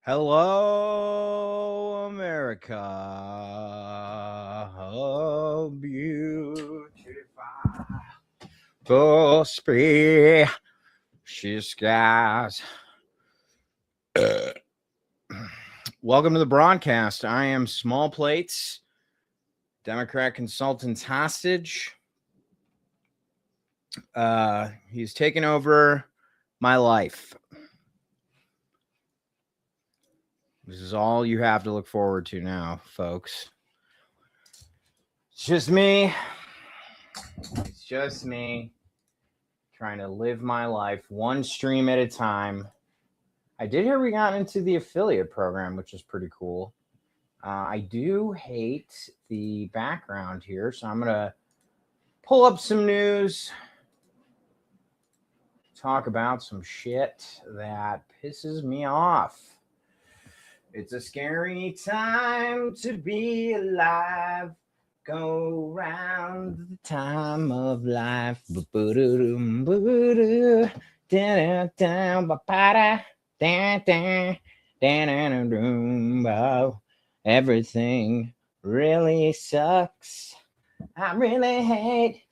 Hello, America. Oh, beautiful. Spacious skies. Welcome to the broadcast. I am Smallplates, Democrat consultant's hostage. He's taken over my life. This is all you have to look forward to now, folks. It's just me. It's just me trying to live my life one stream at a time. I did hear we got into the affiliate program, which is pretty cool. I do hate the background here, so I'm going to pull up some news, talk about some shit that pisses me off. It's a scary time to be alive. Go round the time of life. Everything really sucks. I really hate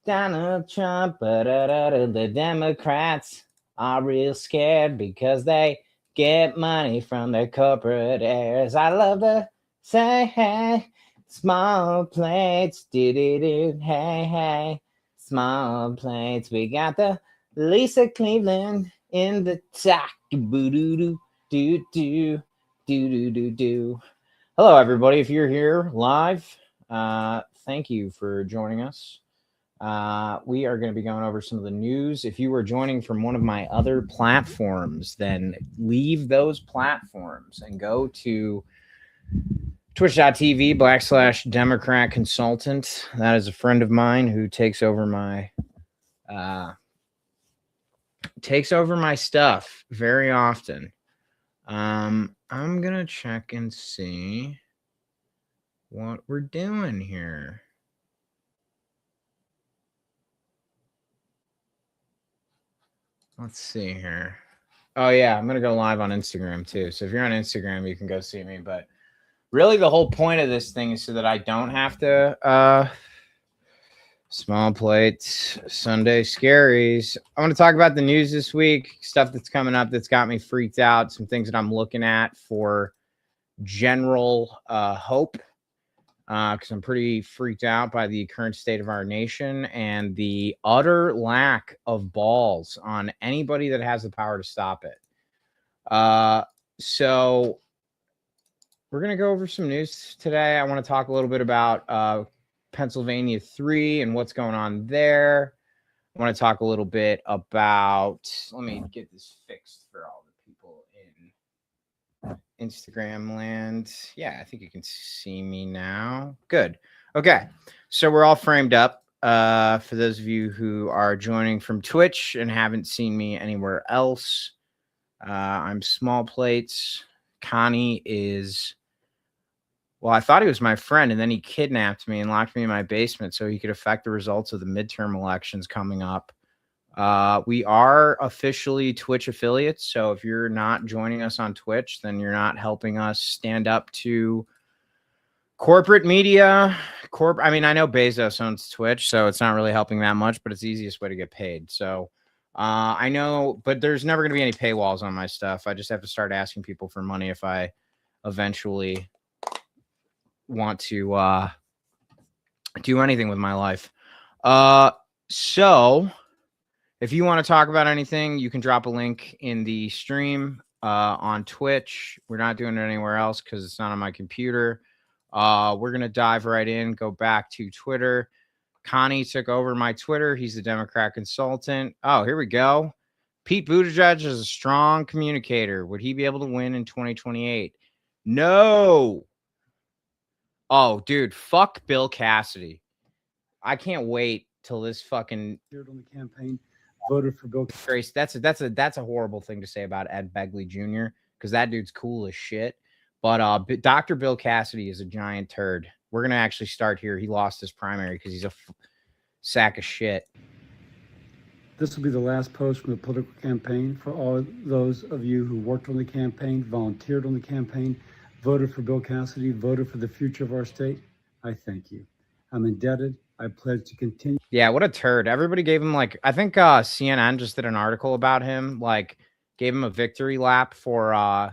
Donald Trump, but the Democrats are real scared because they get money from their corporate heirs. I love to say, hey, small plates, do-do-do, hey, hey, small plates. We got the Lisa Cleveland in the top, boo-doo-doo, do-do, do-do-do-do. Hello, everybody. If you're here live, thank you for joining us. We are going to be going over some of the news. If you are joining from one of my other platforms, then leave those platforms and go to twitch.tv/Democrat Consultant. That is a friend of mine who takes over my stuff very often. I'm going to check and see what we're doing here. Let's see here. Oh, yeah, I'm going to go live on Instagram, too. So if you're on Instagram, you can go see me. But really, the whole point of this thing is so that I don't have to small plates, Sunday scaries. I want to talk about the news this week, stuff that's coming up that's got me freaked out, some things that I'm looking at for general hope. Because I'm pretty freaked out by the current state of our nation and the utter lack of balls on anybody that has the power to stop it. So we're going to go over some news today. I want to talk a little bit about Pennsylvania 3 and what's going on there. I want to talk a little bit about, let me get this fixed for all the people in Instagram land. Yeah, I think you can see me now. Good. Okay. So we're all framed up. For those of you who are joining from Twitch and haven't seen me anywhere else, I'm Small Plates. Connie is, well, I thought he was my friend, and then he kidnapped me and locked me in my basement so he could affect the results of the midterm elections coming up. We are officially Twitch affiliates, so if you're not joining us on Twitch, then you're not helping us stand up to corporate media. I mean, I know Bezos owns Twitch, so it's not really helping that much, but it's the easiest way to get paid. So I know, but there's never going to be any paywalls on my stuff. I just have to start asking people for money if I eventually want to do anything with my life. So if you want to talk about anything, you can drop a link in the stream on Twitch. We're not doing it anywhere else because it's not on my computer. We're going to dive right in, go back to Twitter. Connie took over my Twitter. He's the Democrat consultant. Oh, here we go. Pete Buttigieg is a strong communicator. Would he be able to win in 2028? No. Oh, dude, fuck Bill Cassidy. I can't wait till this fucking on the campaign voted for Bill Grace. That's a horrible thing to say about Ed Begley Jr. because that dude's cool as shit. But Dr. Bill Cassidy is a giant turd. We're gonna actually start here. He lost his primary because he's a sack of shit. This will be the last post from the political campaign. For all those of you who worked on the campaign, volunteered on the campaign, voted for Bill Cassidy, voted for the future of our state, I thank you. I'm indebted. I pledge to continue. Yeah, what a turd. Everybody gave him, like, I think CNN just did an article about him, like, gave him a victory lap for,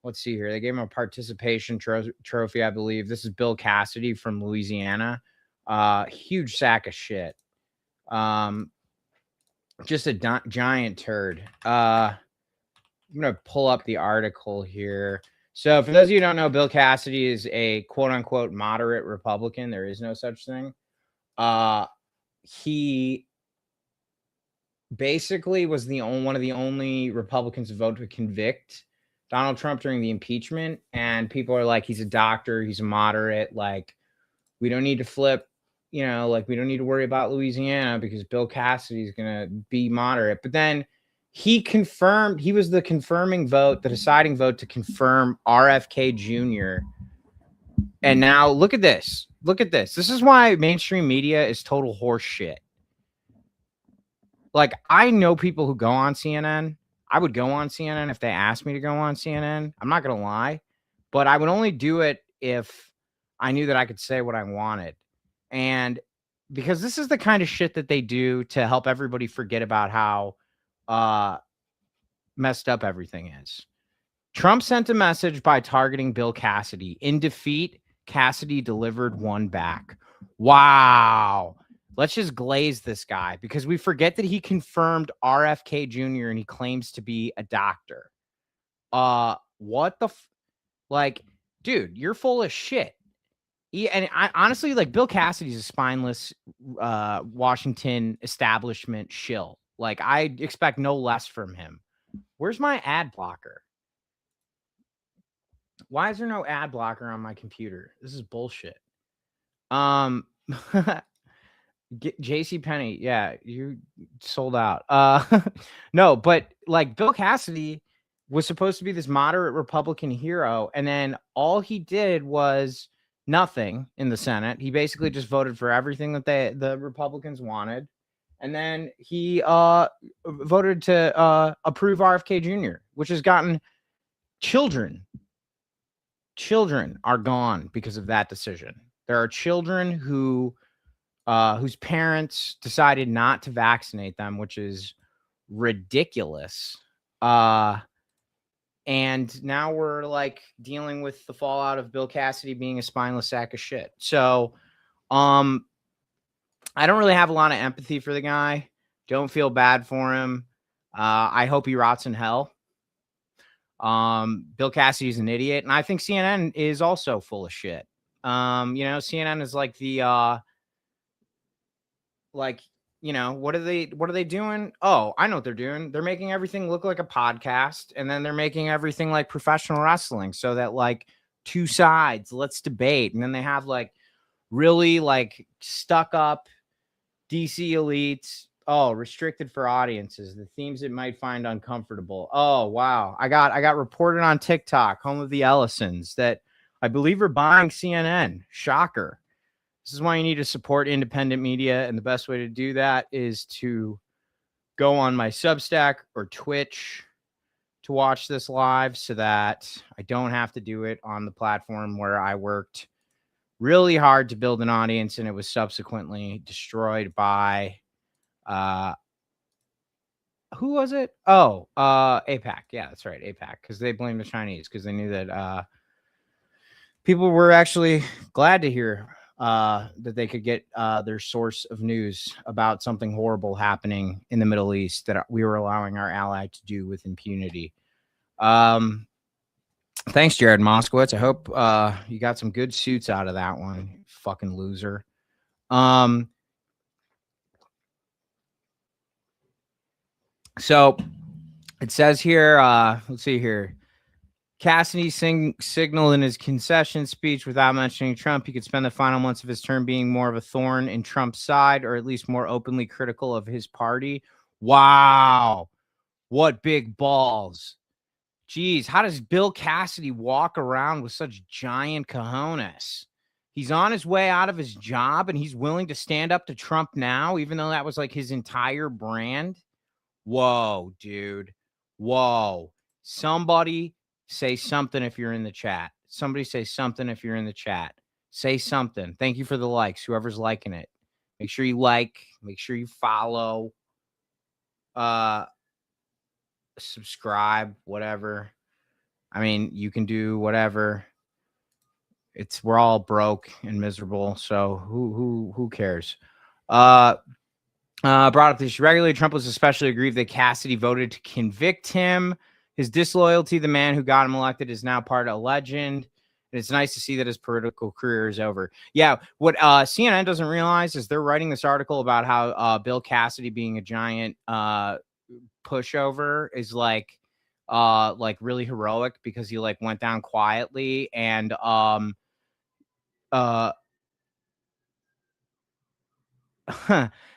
let's see here. They gave him a participation trophy, I believe. This is Bill Cassidy from Louisiana. Huge sack of shit. Just a giant turd. I'm going to pull up the article here. So for those of you who don't know, Bill Cassidy is a quote-unquote moderate Republican. There is no such thing. He basically was one of the only Republicans to vote to convict Donald Trump during the impeachment. And people are like, he's a doctor, he's a moderate. Like, we don't need to flip, you know, like, we don't need to worry about Louisiana because Bill Cassidy is going to be moderate. But then he confirmed, he was the confirming vote, the deciding vote to confirm RFK Jr. And now look at this. Look at this. This is why mainstream media is total horse shit. Like, I know people who go on CNN. I would go on CNN if they asked me to go on CNN. I'm not going to lie. But I would only do it if I knew that I could say what I wanted. And because this is the kind of shit that they do to help everybody forget about how messed up everything is. Trump sent a message by targeting Bill Cassidy. In defeat, Cassidy delivered one back. Wow. Let's just glaze this guy because we forget that he confirmed RFK Jr. and he claims to be a doctor. What the like, dude, you're full of shit. And I honestly, like, Bill Cassidy's a spineless Washington establishment shill. Like, I expect no less from him. Where's my ad blocker? Why is there no ad blocker on my computer? This is bullshit. JCPenney, yeah, you sold out. No, but like, Bill Cassidy was supposed to be this moderate Republican hero, and then all he did was nothing in the Senate. He basically just voted for everything that the Republicans wanted, and then he voted to approve RFK Jr., which has gotten children are gone because of that decision. There are children whose parents decided not to vaccinate them, which is ridiculous. And now we're like dealing with the fallout of Bill Cassidy being a spineless sack of shit. So, I don't really have a lot of empathy for the guy. Don't feel bad for him. I hope he rots in hell. Bill Cassidy is an idiot, and I think CNN is also full of shit. CNN is like the what are they doing? Oh, I know what they're doing. They're making everything look like a podcast, and then they're making everything like professional wrestling, so that like two sides, let's debate, and then they have like really like stuck up DC elites. Oh, restricted for audiences. The themes it might find uncomfortable. Oh, wow. I got reported on TikTok, home of the Ellisons, that I believe are buying CNN. Shocker. This is why you need to support independent media. And the best way to do that is to go on my Substack or Twitch to watch this live so that I don't have to do it on the platform where I worked really hard to build an audience, and it was subsequently destroyed by who was it? Oh, APAC. Yeah, that's right, APAC, because they blamed the Chinese because they knew that people were actually glad to hear that they could get their source of news about something horrible happening in the Middle East that we were allowing our ally to do with impunity. Thanks, Jared Moskowitz. I hope you got some good suits out of that one, fucking loser. So it says here, let's see here. Cassidy signaled in his concession speech without mentioning Trump he could spend the final months of his term being more of a thorn in Trump's side, or at least more openly critical of his party. Wow. What big balls. Jeez, how does Bill Cassidy walk around with such giant cojones? He's on his way out of his job and he's willing to stand up to Trump now, even though that was like his entire brand. Whoa, dude. Whoa. Somebody say something if you're in the chat. Somebody say something if you're in the chat. Say something. Thank you for the likes, whoever's liking it. Make sure you like, make sure you follow, subscribe, whatever. I mean, you can do whatever. We're all broke and miserable, so who cares? Brought up this regularly. Trump was especially aggrieved that Cassidy voted to convict him. His disloyalty, the man who got him elected, is now part of a legend. And it's nice to see that his political career is over. Yeah, what CNN doesn't realize is they're writing this article about how Bill Cassidy being a giant pushover is like really heroic because he like went down quietly and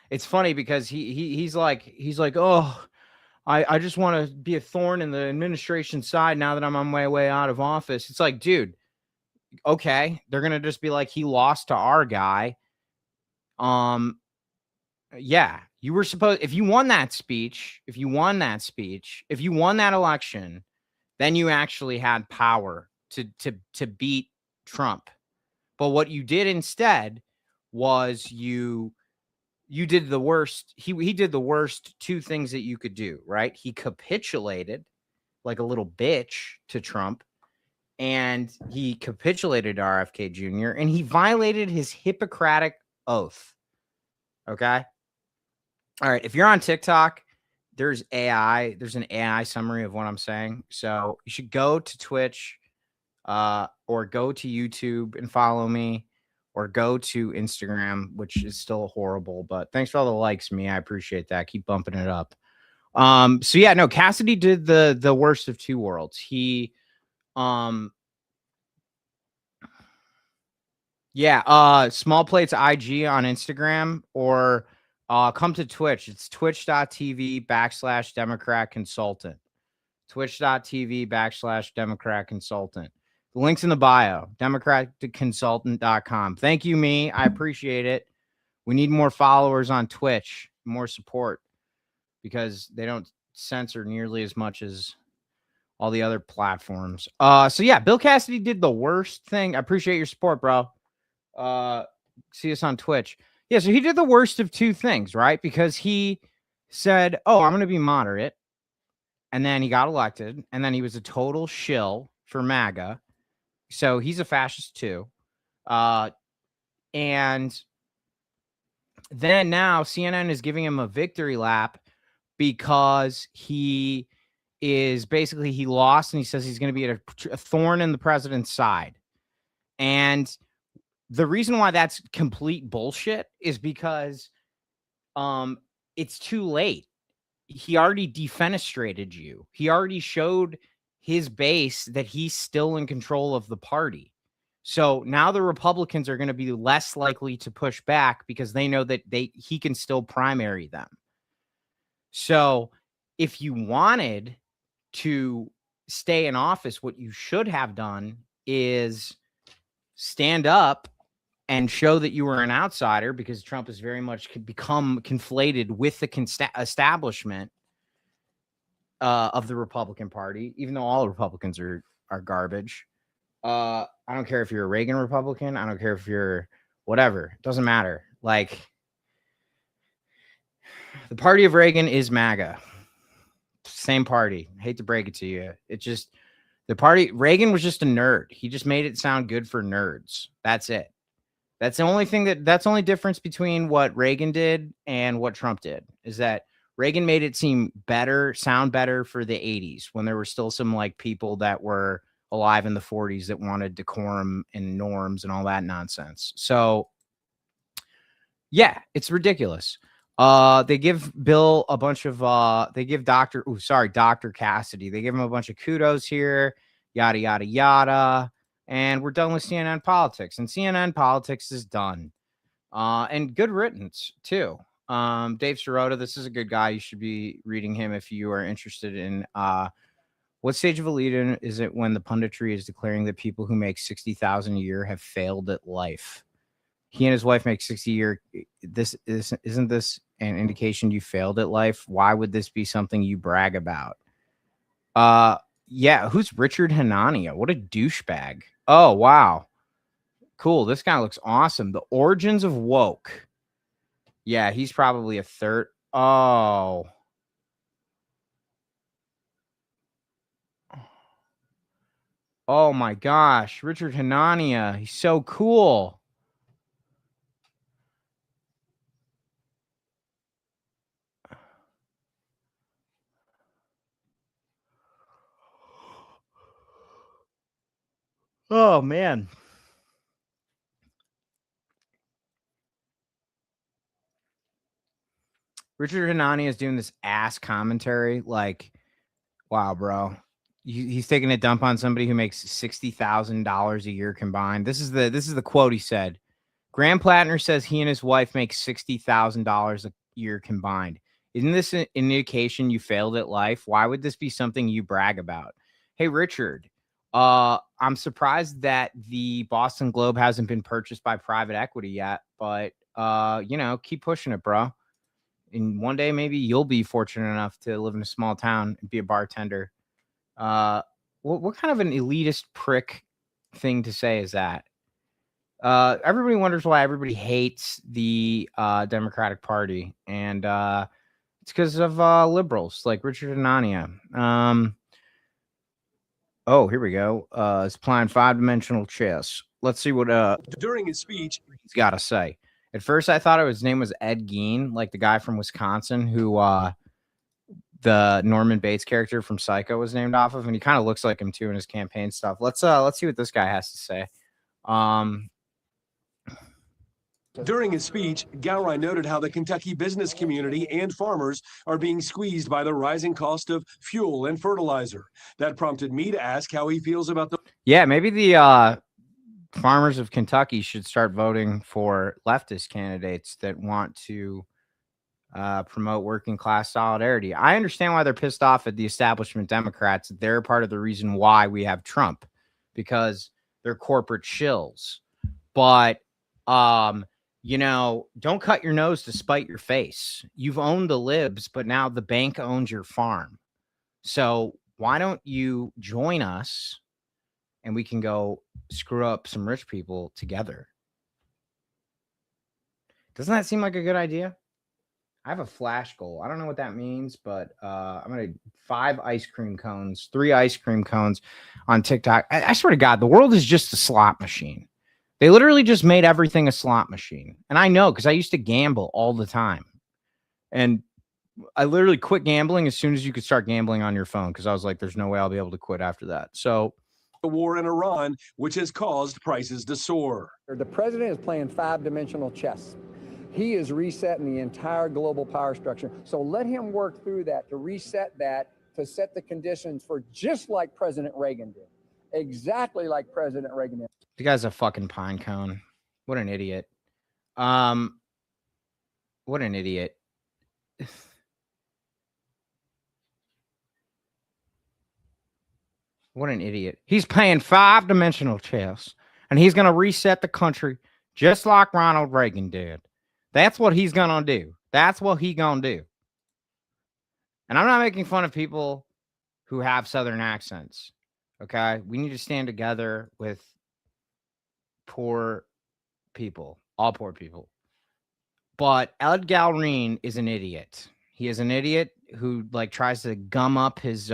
it's funny because he's like, oh, I just want to be a thorn in the administration side now that I'm on my way out of office. It's like, dude, okay, they're gonna just be like, he lost to our guy. Yeah, you were supposed, if you won that speech, if you won that election, then you actually had power to beat Trump. But what you did instead was you did the worst. He did the worst two things that you could do, right? He capitulated like a little bitch to Trump, and he capitulated to RFK Jr., and he violated his Hippocratic oath. Okay. All right. If you're on TikTok, there's an AI summary of what I'm saying. So you should go to Twitch or go to YouTube and follow me, or go to Instagram, which is still horrible, but thanks for all the likes, me. I appreciate that. Keep bumping it up. So yeah, no, Cassidy did the worst of two worlds. He Smallplates IG on Instagram, or come to Twitch. It's twitch.tv/democratconsultant. Twitch.tv/democratconsultant. The link's in the bio, democratconsultant.com. Thank you, me. I appreciate it. We need more followers on Twitch, more support, because they don't censor nearly as much as all the other platforms. So yeah, Bill Cassidy did the worst thing. I appreciate your support, bro. See us on Twitch. Yeah, so he did the worst of two things, right? Because he said, oh, I'm going to be moderate. And then he got elected. And then he was a total shill for MAGA. So he's a fascist too. And then now CNN is giving him a victory lap because he lost, and he says he's going to be a thorn in the president's side. And the reason why that's complete bullshit is because it's too late. He already defenestrated you. He already showed his base that he's still in control of the party. So now the Republicans are going to be less likely to push back because they know that he can still primary them. So if you wanted to stay in office, what you should have done is stand up and show that you were an outsider, because Trump has very much become conflated with the establishment of the Republican Party, even though all Republicans are garbage. I don't care if you're a Reagan Republican. I don't care if you're whatever. It doesn't matter. Like, the party of Reagan is MAGA. Same party. I hate to break it to you. It's just the party. Reagan was just a nerd. He just made it sound good for nerds. That's it. That's the only thing that's the only difference between what Reagan did and what Trump did, is that Reagan made it sound better for the 80s, when there were still some like people that were alive in the 40s that wanted decorum and norms and all that nonsense. So yeah, it's ridiculous. They give Bill a bunch of Dr. Cassidy. They give him a bunch of kudos here, yada yada yada. And we're done with CNN politics, and CNN politics is done. And good riddance too. Dave Sirota, this is a good guy. You should be reading him if you are interested in What stage of elite is it when the punditry is declaring that people who make 60,000 a year have failed at life? He and his wife make 60 a year. Isn't this an indication you failed at life? Why would this be something you brag about? Yeah, who's Richard Hanania? What a douchebag. Oh, wow. Cool. This guy looks awesome. The origins of woke. Yeah, he's probably a third. Oh. Oh my gosh. Richard Hanania. He's so cool. Oh man. Richard Hanania is doing this ass commentary. Like, wow, bro. He's taking a dump on somebody who makes $60,000 a year combined. This is the quote he said. Graham Plattner says he and his wife make $60,000 a year combined. Isn't this an indication you failed at life? Why would this be something you brag about? Hey, Richard, I'm surprised that the Boston Globe hasn't been purchased by private equity yet, but keep pushing it, bro. And one day maybe you'll be fortunate enough to live in a small town and be a bartender. What kind of an elitist prick thing to say is that? Everybody wonders why everybody hates the Democratic Party, and it's because of liberals like Richard Anania. Oh, here we go. It's playing 5-dimensional chess. Let's see what during his speech he's got to say. At first, I thought his name was Ed Gein, like the guy from Wisconsin who the Norman Bates character from Psycho was named off of, and he kind of looks like him too in his campaign stuff. Let's see what this guy has to say. During his speech, Gowrie noted how the Kentucky business community and farmers are being squeezed by the rising cost of fuel and fertilizer. That prompted me to ask how he feels about the... Yeah, maybe the farmers of Kentucky should start voting for leftist candidates that want to promote working class solidarity. I understand why they're pissed off at the establishment Democrats. They're part of the reason why we have Trump, because they're corporate shills. But don't cut your nose to spite your face. You've owned the libs, but now the bank owns your farm. So why don't you join us and we can go screw up some rich people together? Doesn't that seem like a good idea? I have a flash goal. I don't know what that means, but I'm going to 3 ice cream cones on TikTok. I swear to God, the world is just a slot machine. They literally just made everything a slot machine. And I know because I used to gamble all the time. And I literally quit gambling as soon as you could start gambling on your phone because I was like, there's no way I'll be able to quit after that. So the war in Iran, which has caused prices to soar. The president is playing 5-dimensional chess. He is resetting the entire global power structure. So let him work through that, to reset that, to set the conditions for just like President Reagan did. Exactly like President Reagan did. The guy's a fucking pine cone. What an idiot. What an idiot. What an idiot. He's playing 5-dimensional chess, and he's going to reset the country just like Ronald Reagan did. That's what he's going to do. That's what he's going to do. And I'm not making fun of people who have Southern accents, okay? We need to stand together with poor people, all poor people. But Ed Galreen is an idiot. He is an idiot who tries to gum up his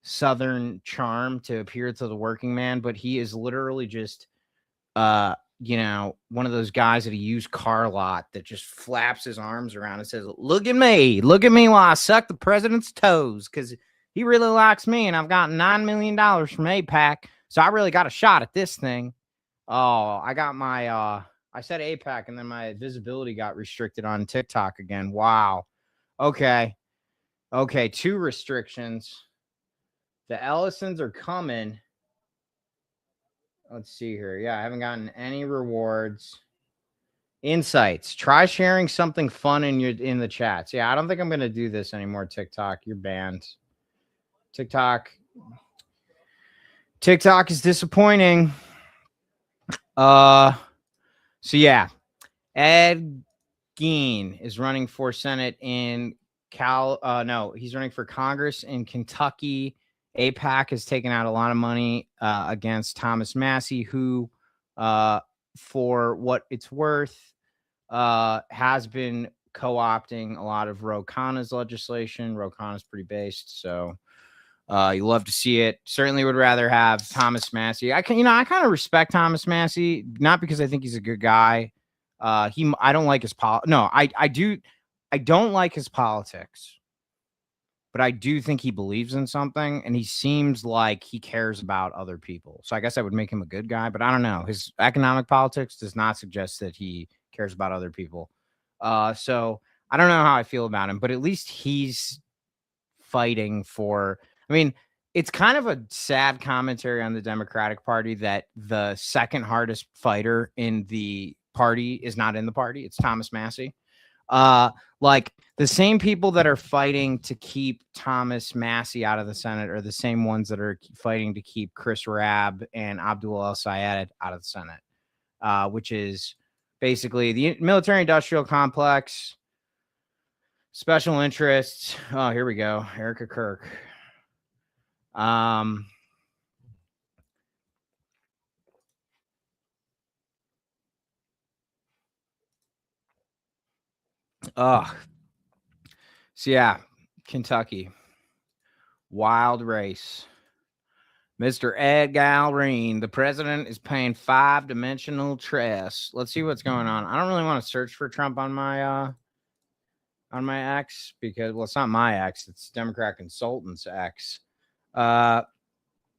Southern charm to appear to the working man, but he is literally just one of those guys at a used car lot that just flaps his arms around and says, look at me while I suck the president's toes, because he really likes me and I've gotten $9 million from APAC, so I really got a shot at this thing. Oh, I got my I said APAC and then my visibility got restricted on TikTok again. Wow. Okay, 2 restrictions. The Ellisons are coming. Let's see here. Yeah, I haven't gotten any rewards. Insights. Try sharing something fun in the chats. Yeah, I don't think I'm going to do this anymore, TikTok. You're banned. TikTok is disappointing. So yeah, Ed Gein is running for Senate in he's running for Congress in Kentucky. AIPAC has taken out a lot of money against Thomas Massey, who, for what it's worth, has been co-opting a lot of Ro Khanna's legislation. Ro Khanna's pretty based, so you love to see it. Certainly would rather have Thomas Massey. I kind of respect Thomas Massey, not because I think he's a good guy. I don't like his I don't like his politics, but I do think he believes in something, and he seems like he cares about other people. So I guess I would make him a good guy, but I don't know. His economic politics does not suggest that he cares about other people. So I don't know how I feel about him, but at least he's fighting for. I mean, it's kind of a sad commentary on the Democratic Party that the second hardest fighter in the party is not in the party. It's Thomas Massey. Like the same people that are fighting to keep Thomas Massey out of the Senate are the same ones that are fighting to keep Chris Raab and Abdul El-Sayed out of the Senate, which is basically the military-industrial complex, special interests. Oh, here we go. Erica Kirk. So yeah, Kentucky. Wild race. Mr. Ed Galreen, the president is paying 5-dimensional chess. Let's see what's going on. I don't really want to search for Trump on my X because, well, it's not my X, it's Democrat Consultant's X. Hey,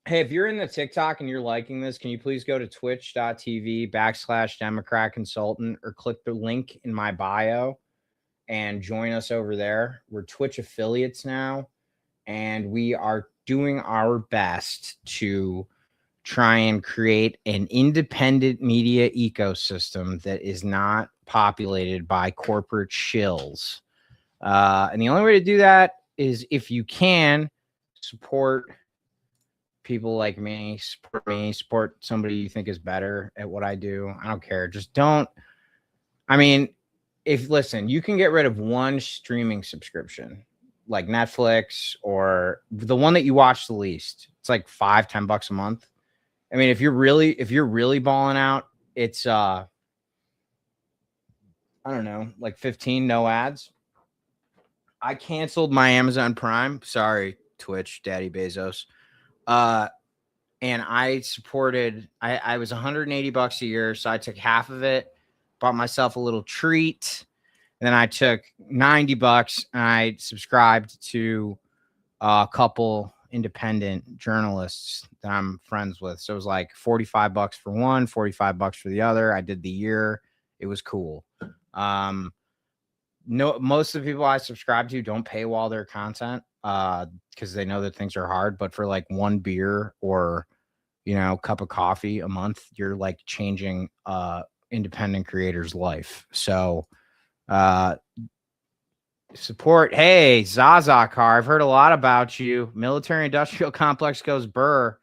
if you're in the TikTok and you're liking this, can you please go to twitch.tv/Democrat Consultant or click the link in my bio and join us over there. We're Twitch affiliates now, and we are doing our best to try and create an independent media ecosystem that is not populated by corporate shills. And the only way to do that is if you can support people like me, support somebody you think is better at what I do. I don't care. Just don't. I mean, listen, you can get rid of one streaming subscription like Netflix or the one that you watch the least. It's like $5-10 a month. I mean, if you're really balling out, it's I don't know, like 15, no ads. I canceled my Amazon Prime. Sorry, Twitch, Daddy Bezos. And I supported, I was $180 a year. So I took half of it, bought myself a little treat. Then I took $90 and I subscribed to a couple independent journalists that I'm friends with. So it was like $45 for one, $45 for the other. I did the year. It was cool. No, most of the people I subscribe to don't paywall their content because they know that things are hard. But for like one beer or, cup of coffee a month, you're like changing independent creator's life. So support. Hey, Zaza Car. I've heard a lot about you. Military industrial complex goes burr.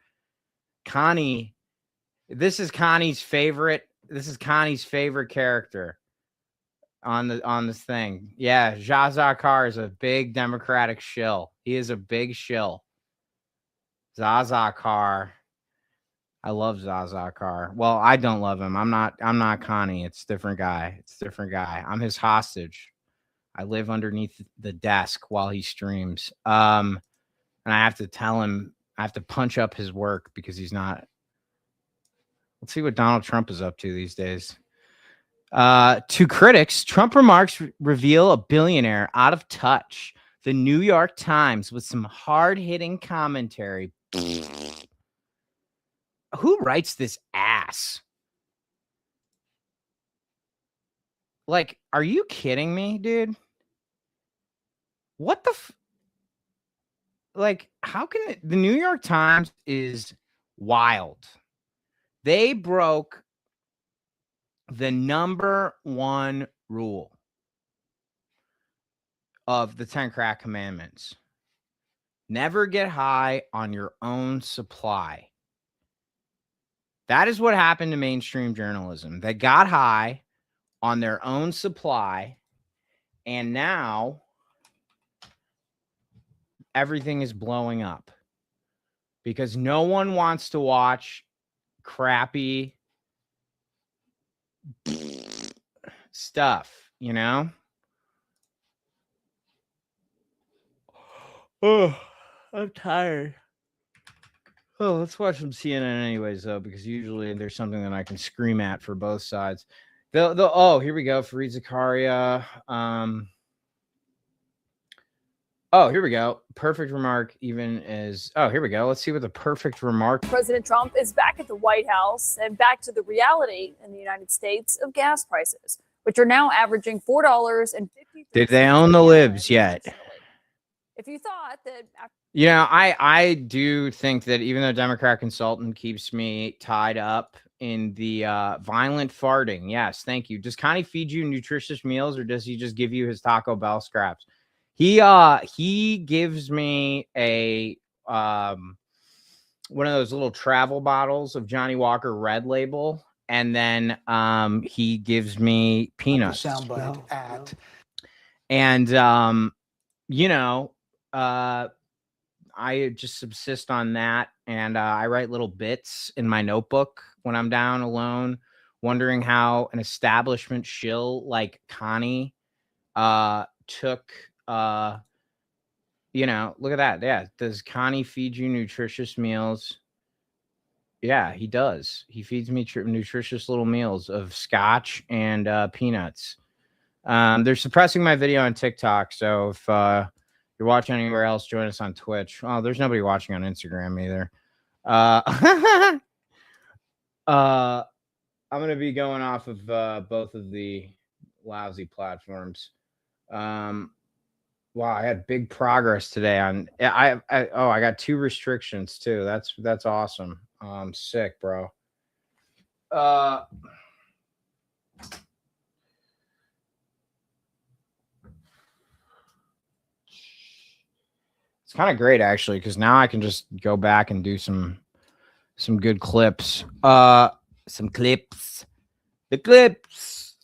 Connie. This is Connie's favorite character on this thing. Yeah, Zaza Car is a big Democratic shill. He is a big shill. Zaza Car. I love Zaza Car. Well, I don't love him. I'm not Connie. It's a different guy. I'm his hostage. I live underneath the desk while he streams. And I have to tell him, I have to punch up his work because he's not. Let's see what Donald Trump is up to these days. To critics, Trump remarks reveal a billionaire out of touch. The New York Times with some hard-hitting commentary. Who writes this ass? Like, are you kidding me, dude? What the like, how can the New York Times is wild. They broke the number one rule of the 10 crack commandments. Never get high on your own supply. That is what happened to mainstream journalism. They got high on their own supply, and now everything is blowing up because no one wants to watch crappy stuff, you know? Oh, I'm tired. Oh, let's watch some CNN anyways, though, because usually there's something that I can scream at for both sides. Oh, here we go. Fareed Zakaria. Oh, here we go. Perfect remark even is. Oh, here we go. Let's see what the perfect remark. President Trump is back at the White House and back to the reality in the United States of gas prices, which are now averaging $4.50. Did they own the libs yet? If you thought that. You know, I do think that even though Democrat Consultant keeps me tied up in the violent farting. Yes, thank you. Does Connie feed you nutritious meals, or does he just give you his Taco Bell scraps? He gives me a one of those little travel bottles of Johnny Walker Red Label, and then he gives me peanuts. And you know, I just subsist on that, and I write little bits in my notebook when I'm down alone, wondering how an establishment shill like Connie took you know, look at that. Yeah, does Connie feed you nutritious meals? Yeah, he does. He feeds me nutritious little meals of scotch and peanuts. They're suppressing my video on TikTok, so if you're watching anywhere else, join us on Twitch. Oh, there's nobody watching on Instagram either. I'm going to be going off of both of the lousy platforms. Wow, I had big progress today on I got 2 restrictions too. That's awesome. I'm sick, bro. It's kind of great actually, because now I can just go back and do some good clips. Some clips. The clips.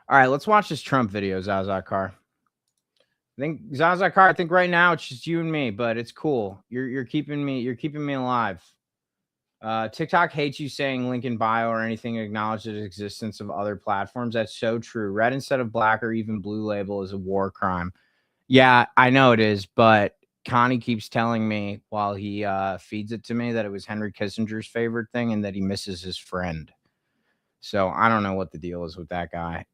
All right, let's watch this Trump video, Zazakar. I think Zazakar, I think right now it's just you and me, but it's cool. You're keeping me alive. TikTok hates you saying link in bio or anything to acknowledge the existence of other platforms. That's so true. Red instead of black or even blue label is a war crime. Yeah, I know it is, but Connie keeps telling me while he feeds it to me that it was Henry Kissinger's favorite thing and that he misses his friend. So I don't know what the deal is with that guy.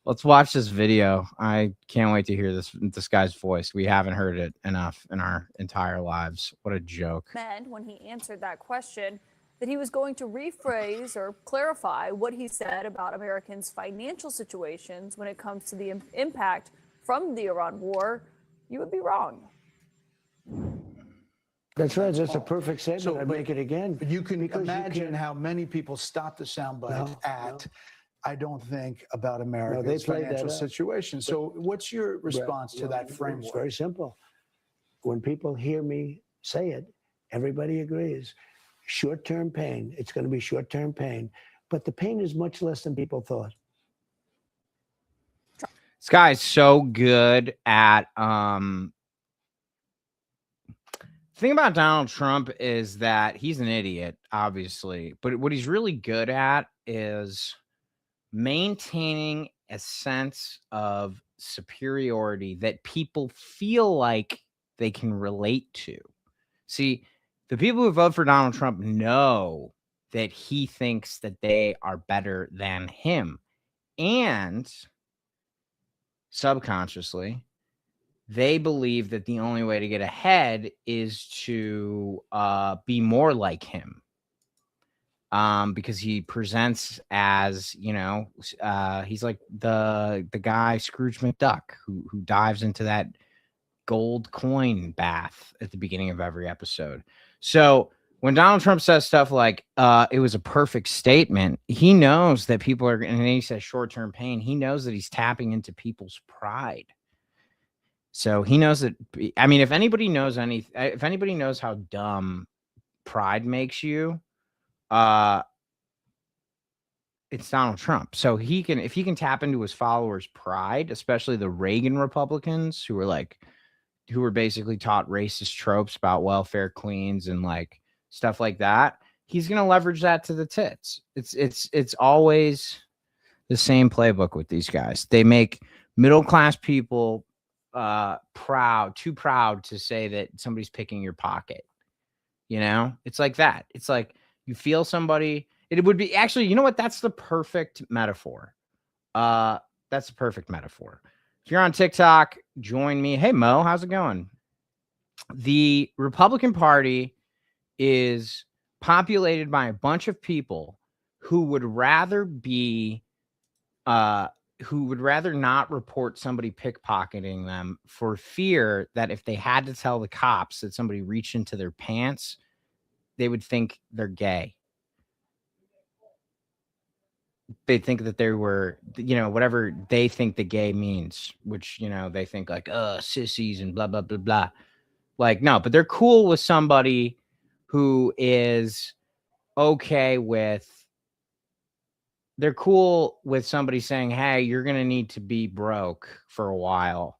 Let's watch this video. I can't wait to hear this guy's voice. We haven't heard it enough in our entire lives. What a joke. Meant when he answered that question that he was going to rephrase or clarify what he said about Americans' financial situations when it comes to the impact from the Iran war, you would be wrong. That's right. That's a perfect statement. So, I'd make it again. But you can imagine how many people stop the soundbite at, I don't think about America's financial situation. So what's your response to that framework? It's very simple. When people hear me say it, everybody agrees. Short-term pain. It's going to be short-term pain. But the pain is much less than people thought. This guy's so good at the thing about Donald Trump is that he's an idiot, obviously, but what he's really good at is maintaining a sense of superiority that people feel like they can relate to. See, the people who vote for Donald Trump know that he thinks that they are better than him. And subconsciously, they believe that the only way to get ahead is to be more like him, because he presents as, you know, he's like the guy Scrooge McDuck who dives into that gold coin bath at the beginning of every episode. So when Donald Trump says stuff like, it was a perfect statement, he knows that people are, and he says short-term pain, he knows that he's tapping into people's pride. So he knows that, I mean, if anybody knows how dumb pride makes you, it's Donald Trump. So if he can tap into his followers' pride, especially the Reagan Republicans who were basically taught racist tropes about welfare queens and like stuff like that, he's going to leverage that to the tits. It's always the same playbook with these guys. They make middle-class people too proud to say that somebody's picking your pocket. You know, it's like that. It's like you feel somebody. It would be actually, you know what? That's the perfect metaphor. That's the perfect metaphor. If you're on TikTok, join me. Hey, Mo, how's it going? The Republican Party is populated by a bunch of people who would rather not report somebody pickpocketing them for fear that if they had to tell the cops that somebody reached into their pants, they would think they're gay. They think that they were, whatever they think the gay means, which, they think like, sissies and blah, blah, blah, blah. Like, no, but they're cool with somebody who is they're cool with somebody saying, hey, you're going to need to be broke for a while.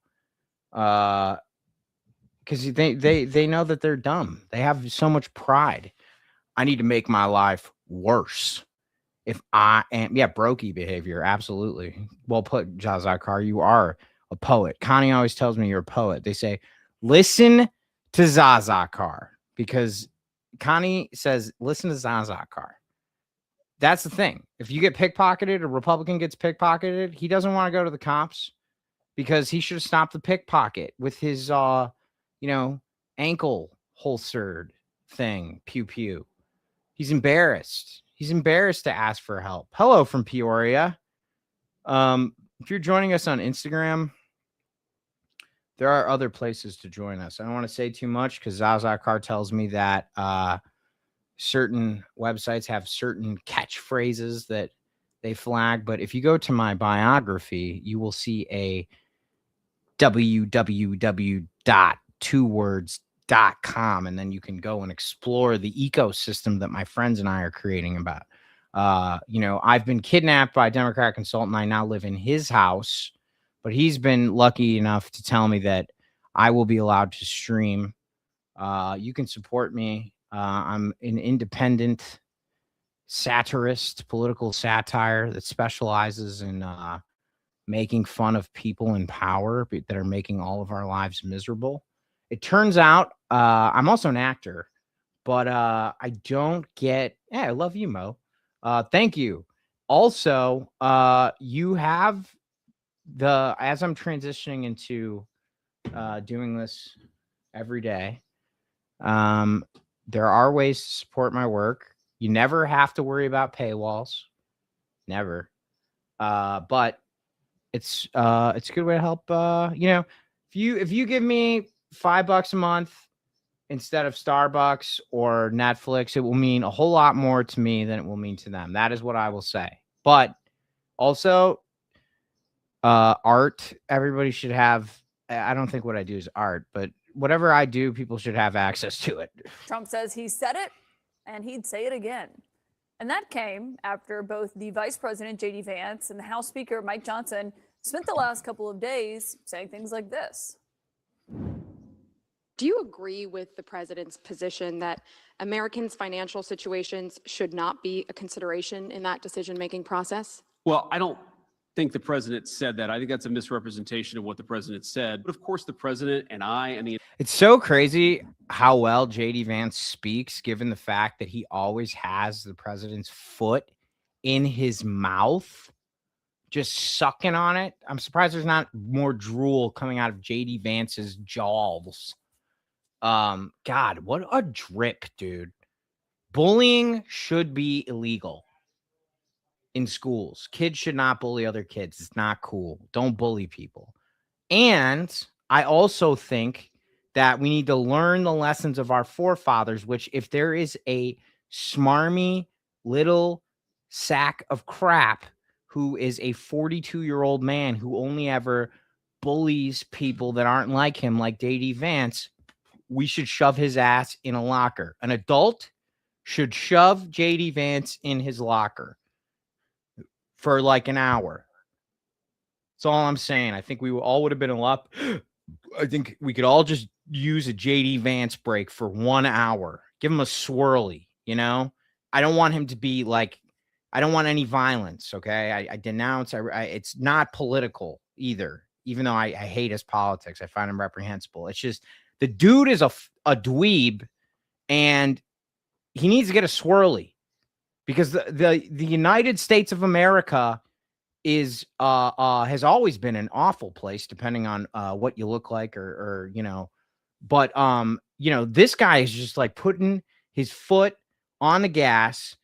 Because they know that they're dumb. They have so much pride. I need to make my life worse. If I am, brokey behavior. Absolutely. Well put, Jazakar. You are a poet. Connie always tells me you're a poet. They say, listen to Zazakar, because Connie says, listen to Zazakar. That's the thing. If you get pickpocketed, a Republican gets pickpocketed, he doesn't want to go to the cops because he should have stopped the pickpocket with his, ankle holstered thing. Pew, pew. He's embarrassed. He's embarrassed to ask for help. Hello from Peoria. If you're joining us on Instagram, there are other places to join us. I don't want to say too much because Zazakar tells me that certain websites have certain catchphrases that they flag. But if you go to my biography, you will see a www.2words.com, and then you can go and explore the ecosystem that my friends and I are creating about. I've been kidnapped by a Democrat consultant. I now live in his house, but he's been lucky enough to tell me that I will be allowed to stream. You can support me. I'm an independent satirist, political satire that specializes in making fun of people in power that are making all of our lives miserable. It turns out I'm also an actor, but I don't get. Yeah, I love you, Mo. Thank you. Also, you have as I'm transitioning into doing this every day, there are ways to support my work. You never have to worry about paywalls. Never. But it's a good way to help. If you give me $5 a month instead of Starbucks or Netflix, it will mean a whole lot more to me than it will mean to them. That is what I will say. But also, art, everybody should have. I don't think what I do is art, but whatever I do, people should have access to it. Trump says he said it and he'd say it again. And that came after both the Vice President, J.D. Vance, and the House Speaker, Mike Johnson, spent the last couple of days saying things like this. Do you agree with the president's position that Americans' financial situations should not be a consideration in that decision-making process? Well, I don't think the president said that. I think that's a misrepresentation of what the president said. But of course, the president and I and the... It's so crazy how well J.D. Vance speaks, given the fact that he always has the president's foot in his mouth, just sucking on it. I'm surprised there's not more drool coming out of J.D. Vance's jaws. God, what a drip, dude. Bullying should be illegal in schools. Kids should not bully other kids. It's not cool. Don't bully people. And I also think that we need to learn the lessons of our forefathers, which if there is a smarmy little sack of crap who is a 42-year-old man who only ever bullies people that aren't like him, like JD Vance, we should shove his ass in a locker. An adult should shove JD Vance in his locker for like an hour. That's all I'm saying. I think we all would have been a lot. I think we could all just use a JD Vance break for 1 hour. Give him a swirly, you know? I don't want him to be like, I don't want any violence, okay? I denounce, it's not political either, even though I hate his politics. I find him reprehensible. It's just, the dude is a dweeb, and he needs to get a swirly, because the United States of America is has always been an awful place, depending on what you look like, or you know, but you know, this guy is just like putting his foot on the gas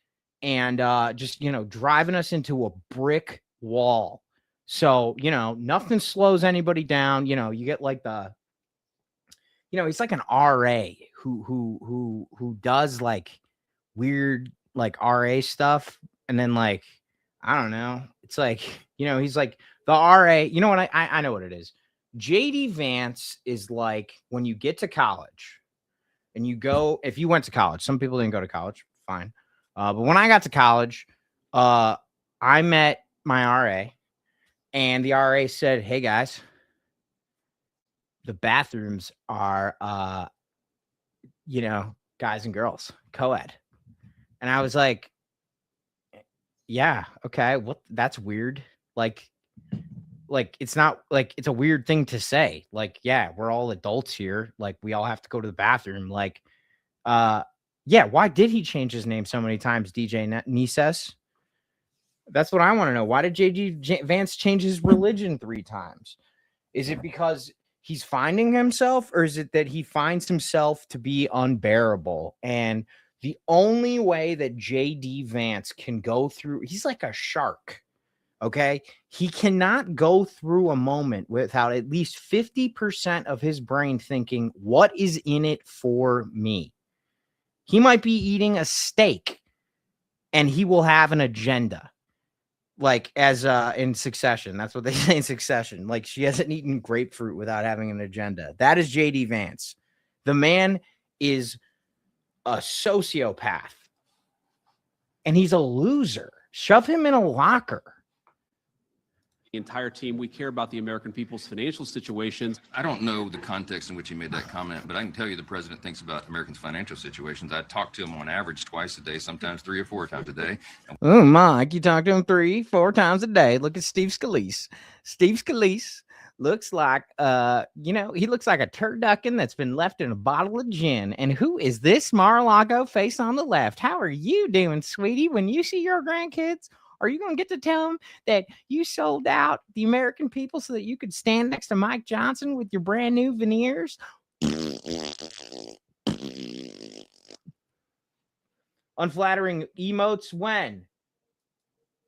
and just, you know, driving us into a brick wall. So, you know, nothing slows anybody down. You know, you get like the, you know, he's like an RA who does like weird like RA stuff, and then like, I don't know, it's like, you know, he's like the RA. You know what? I know what it is. JD Vance is like when you get to college and you go, if you went to college, some people didn't go to college, fine. But when I got to college, I met my RA, and the RA said, "Hey guys, the bathrooms are, you know, guys and girls, co-ed." And I was like, yeah, okay, what? That's weird. Like it's not like, it's a weird thing to say. Like, yeah, we're all adults here. Like, we all have to go to the bathroom. Like, yeah, why did he change his name so many times, DJ Nises? That's what I want to know. Why did JD Vance change his religion 3 times? Is it because he's finding himself, or is it that he finds himself to be unbearable? And the only way that JD Vance can go through, he's like a shark, okay? He cannot go through a moment without at least 50% of his brain thinking, what is in it for me? He might be eating a steak and he will have an agenda. Like, as in Succession. That's what they say in Succession. Like, she hasn't eaten grapefruit without having an agenda. That is JD Vance. The man is a sociopath, and he's a loser. Shove him in a locker. The entire team, we care about the American people's financial situations. I don't know the context in which he made that comment, but I can tell you the president thinks about Americans' financial situations. I talk to him on average twice a day, sometimes 3 or 4 times a day. Oh, Mike, you talk to him 3-4 times a day. Look at Steve Scalise. Steve Scalise looks like, you know, he looks like a turducken that's been left in a bottle of gin. And who is this Mar-a-Lago face on the left? How are you doing, sweetie? When you see your grandkids, are you going to get to tell them that you sold out the American people so that you could stand next to Mike Johnson with your brand new veneers? Unflattering emotes when?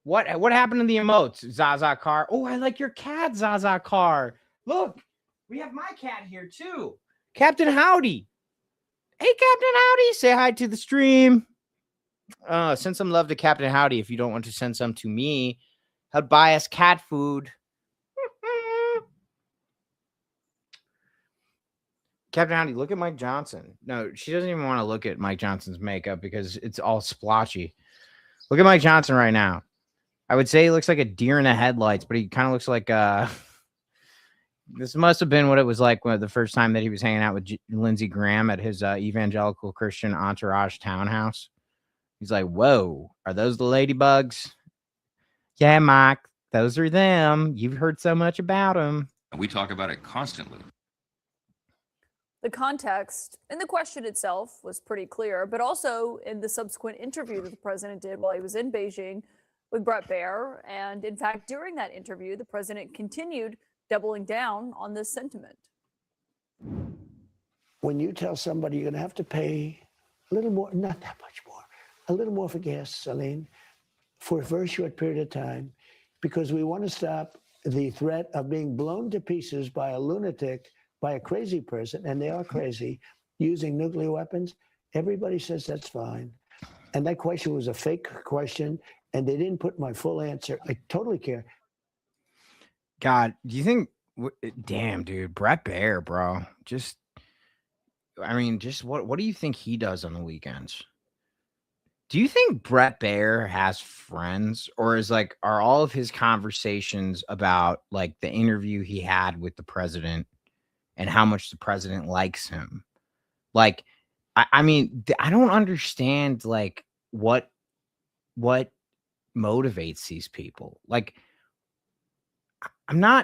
What happened to the emotes, Zaza Car? Oh, I like your cat, Zaza Car. Look, we have my cat here too. Captain Howdy. Hey, Captain Howdy, say hi to the stream. Send some love to Captain Howdy if you don't want to send some to me. He'll buy us cat food. Captain Howdy, look at Mike Johnson. No, she doesn't even want to look at Mike Johnson's makeup because it's all splotchy. Look at Mike Johnson right now. I would say he looks like a deer in the headlights, but he kind of looks like this must have been what it was like when the first time that he was hanging out with Lindsey Graham at his evangelical Christian entourage townhouse. He's like, whoa, are those the ladybugs? Yeah, Mike, those are them. You've heard so much about them. We talk about it constantly. The context and the question itself was pretty clear, but also in the subsequent interview that the president did while he was in Beijing with Bret Baier. And in fact, during that interview, the president continued doubling down on this sentiment. When you tell somebody you're going to have to pay a little more, not that much more, a little more for gasoline for a very short period of time, because we want to stop the threat of being blown to pieces by a lunatic by a crazy person, and they are crazy, using nuclear weapons, everybody says that's fine. And that question was a fake question, and they didn't put my full answer. I totally care. God, do you think? Damn, dude, Brett Baer, bro. Just what do you think he does on the weekends? Do you think Brett Baer has friends, or are all of his conversations about like the interview he had with the president and how much the president likes him? Like, I mean, I don't understand like what motivates these people. Like,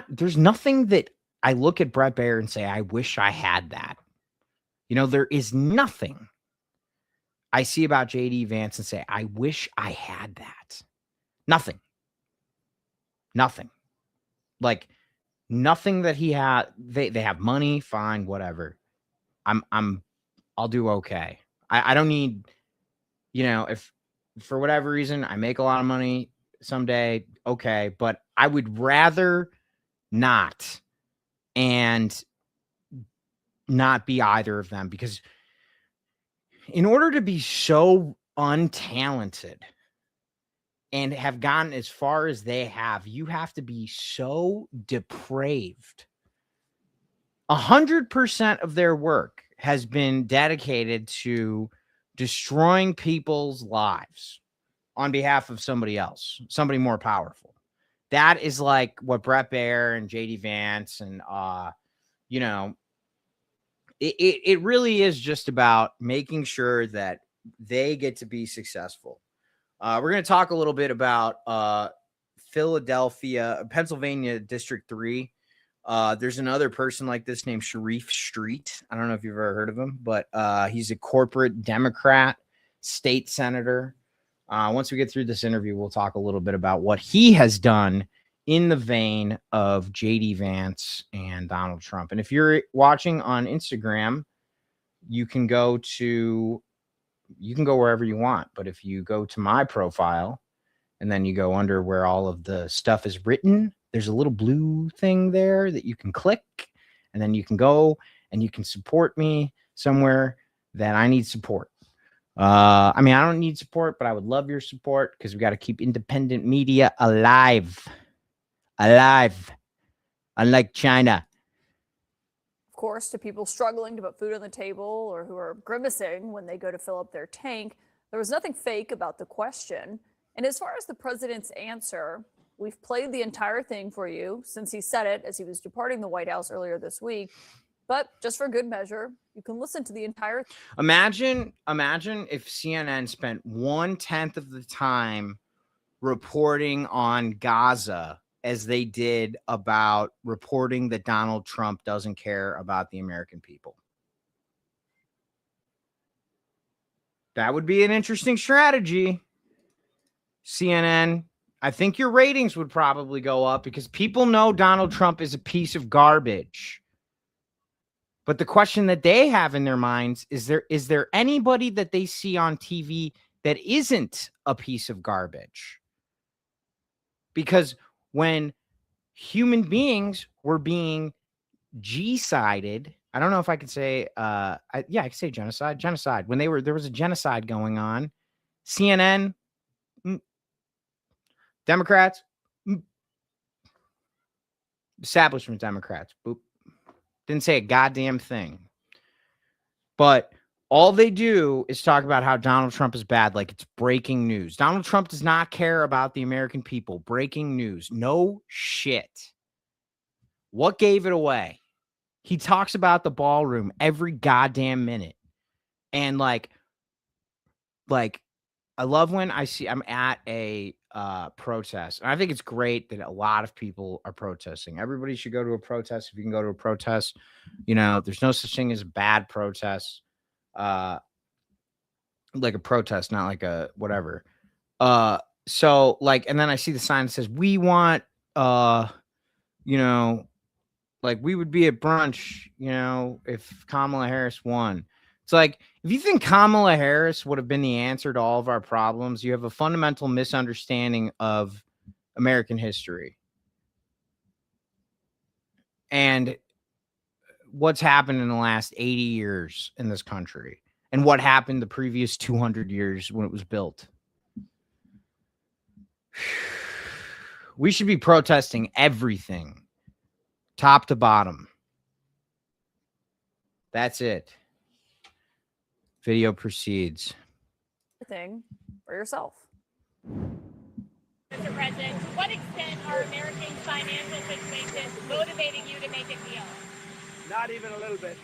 there's nothing that I look at Brett Baer and say, I wish I had that. You know, there is nothing I see about JD Vance and say, I wish I had that. Nothing. Like nothing that he had. They have money, fine, whatever. I'll do okay. I don't need, if for whatever reason I make a lot of money someday, okay, but I would rather not and not be either of them, because in order to be so untalented and have gotten as far as they have, you have to be so depraved. 100% of their work has been dedicated to destroying people's lives on behalf of somebody else, somebody more powerful. That is like what Brett Baer and JD Vance and, it really is just about making sure that they get to be successful. We're going to talk a little bit about Pennsylvania District 3. There's another person like this named Sharif Street. I don't know if you've ever heard of him, but he's a corporate Democrat state senator. Once we get through this interview, we'll talk a little bit about what he has done in the vein of JD Vance and Donald Trump. And if you're watching on Instagram, you can go wherever you want. But if you go to my profile and then you go under where all of the stuff is written, there's a little blue thing there that you can click, and then you can go and you can support me somewhere that I need support. I mean, I don't need support, but I would love your support because we got to keep independent media alive, unlike China. Of course, to people struggling to put food on the table or who are grimacing when they go to fill up their tank, there was nothing fake about the question. And as far as the president's answer, we've played the entire thing for you since he said it as he was departing the White House earlier this week. But just for good measure, you can listen to the entire. Imagine if CNN spent 1/10 of the time reporting on Gaza as they did about reporting that Donald Trump doesn't care about the American people. That would be an interesting strategy. CNN, I think your ratings would probably go up because people know Donald Trump is a piece of garbage. But the question that they have in their minds is there anybody that they see on TV that isn't a piece of garbage? Because when human beings were being G-sided, I don't know if I could say, I could say genocide. When there was a genocide going on, CNN, Democrats, establishment Democrats, boop, didn't say a goddamn thing. But all they do is talk about how Donald Trump is bad, like it's breaking news. Donald Trump does not care about the American people. Breaking news. No shit. What gave it away? He talks about the ballroom every goddamn minute. And like I love when I'm at a protest. And I think it's great that a lot of people are protesting. Everybody should go to a protest if you can go to a protest. There's no such thing as a bad protest. Like a protest, not like a whatever. So like, and then I see the sign that says, we want, like we would be at brunch, if Kamala Harris won. It's like, if you think Kamala Harris would have been the answer to all of our problems, you have a fundamental misunderstanding of American history. And what's happened in the last 80 years in this country and what happened the previous 200 years when it was built. We should be protesting everything, top to bottom. That's it. Video proceeds. Thing for yourself. Mr. President, to what extent are Americans' financial situations motivating you to make a deal? Not even a little bit.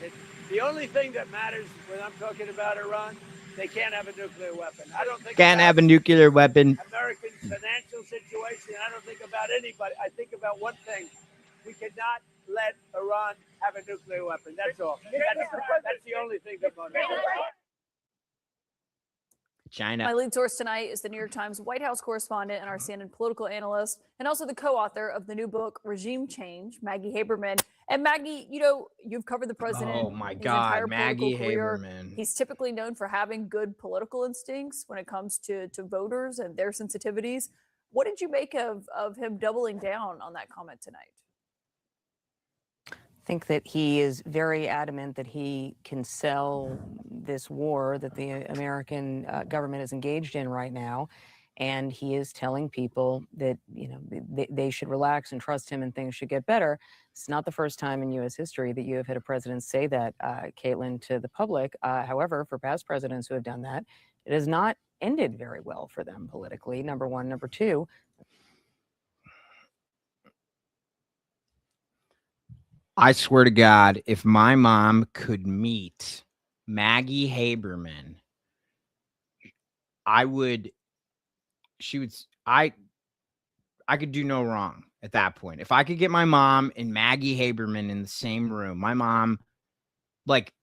The only thing that matters when I'm talking about Iran, they can't have a nuclear weapon. I don't think can't have a nuclear weapon. American financial situation. I don't think about anybody. I think about one thing. We cannot let Iran have a nuclear weapon. That's all. That's the only thing that motivates me. China. My lead source tonight is the New York Times White House correspondent and our CNN political analyst, and also the co-author of the new book, Regime Change, Maggie Haberman. And Maggie, you know, you've covered the president. Oh my his God, entire Maggie career. Haberman. He's typically known for having good political instincts when it comes to voters and their sensitivities. What did you make of him doubling down on that comment tonight? I think that he is very adamant that he can sell this war that the American government is engaged in right now. And he is telling people that, you know, they should relax and trust him and things should get better. It's not the first time in U.S. history that you have had a president say that, Caitlin, to the public. However, for past presidents who have done that, it has not ended very well for them politically, number one. Number two, I swear to God, if my mom could meet Maggie Haberman, I could do no wrong at that point. If I could get my mom and Maggie Haberman in the same room, my mom, like,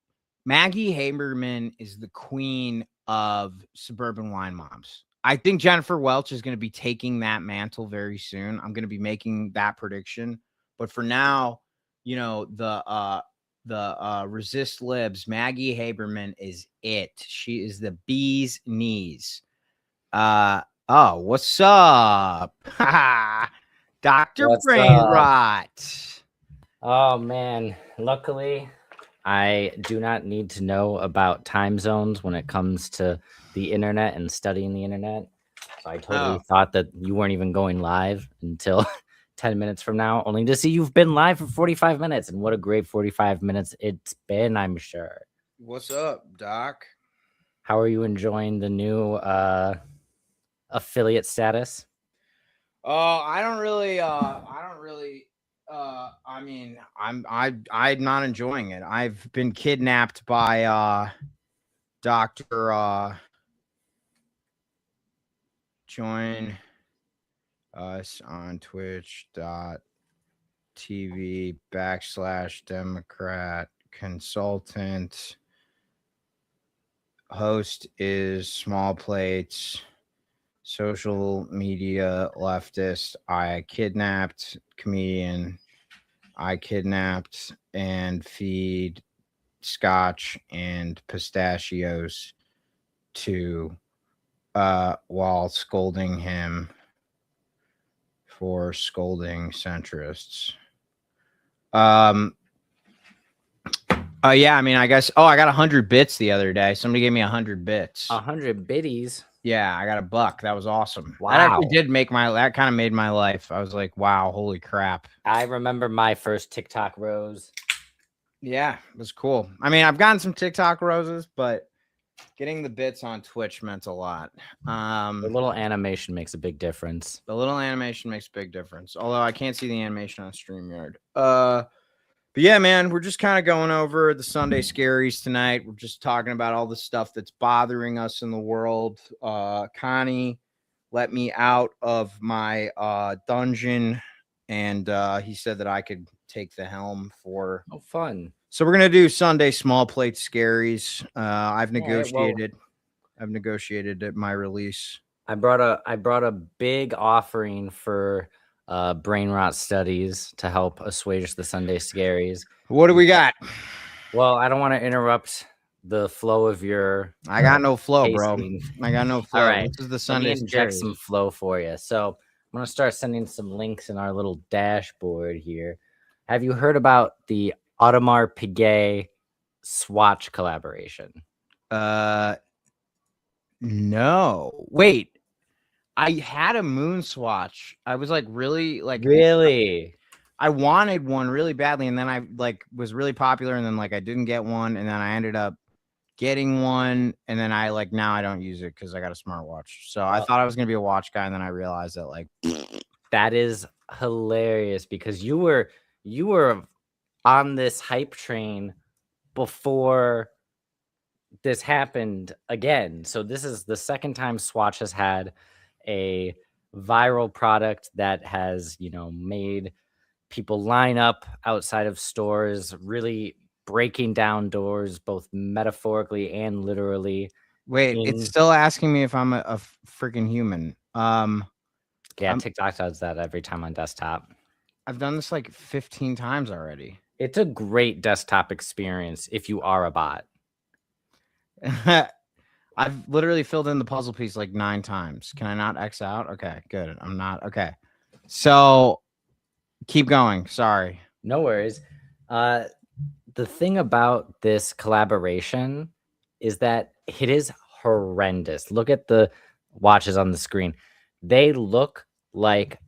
Maggie Haberman is the queen of suburban wine moms. I think Jennifer Welch is going to be taking that mantle very soon. I'm going to be making that prediction. But for now, you know, the resist libs, Maggie Haberman is it. She is the bee's knees. Oh, what's up? Dr. Brainrot. Oh man, luckily I do not need to know about time zones when it comes to the internet and studying the internet. So I totally thought that you weren't even going live until 10 minutes from now, only to see you've been live for 45 minutes. And what a great 45 minutes it's been, I'm sure. What's up, Doc? How are you enjoying the new affiliate status? I'm not enjoying it. I've been kidnapped by Dr. Join us on twitch.tv/Democrat consultant. Host is Smallplates. Social media leftist. I kidnapped comedian. I kidnapped and feed scotch and pistachios to while scolding him for scolding centrists. Yeah, I mean, I guess. Oh, I got 100 bits the other day. Somebody gave me 100 bits. 100 biddies. Yeah, I got $1. That was awesome. Wow. That actually did make that kind of made my life. I was like, wow, holy crap. I remember my first TikTok rose. Yeah, it was cool. I mean, I've gotten some TikTok roses, but getting the bits on Twitch meant a lot. The little animation makes a big difference. The little animation makes a big difference. Although I can't see the animation on StreamYard. But yeah, man, we're just kind of going over the Sunday Scaries tonight. We're just talking about all the stuff that's bothering us in the world. Connie let me out of my dungeon, and he said that I could take the helm for. Oh, fun. So we're gonna do Sunday Smallplates Scaries. I've negotiated. Right, I've negotiated at my release. I brought a big offering for brain rot studies to help assuage the Sunday Scaries. What do we got? Well, I don't want to interrupt the flow of your. I got no flow, pacing. bro. I got no flow. All right, This is the Sunday Let me inject Scaries. some flow for you. So I'm gonna start sending some links in our little dashboard here. Have you heard about the Audemars Piguet swatch collaboration? No. Wait. I had a moon swatch. I was like really Really? I wanted one really badly, and then I like was really popular, and then like I didn't get one, and then I ended up getting one, and then I like now I don't use it because I got a smartwatch. So I thought I was gonna be a watch guy, and then I realized that like that is hilarious because you were on this hype train before this happened again. So this is the second time Swatch has had a viral product that has, you know, made people line up outside of stores, really breaking down doors, both metaphorically and literally. wait, it's still asking me if I'm a freaking human. Yeah, TikTok does that every time on desktop. I've done this like 15 times already. It's a great desktop experience if you are a bot. I've literally filled in the puzzle piece like 9 times. Can I not X out? Okay, good. I'm not. Okay. So keep going. Sorry. No worries. The thing about this collaboration is that it is horrendous. Look at the watches on the screen. They look like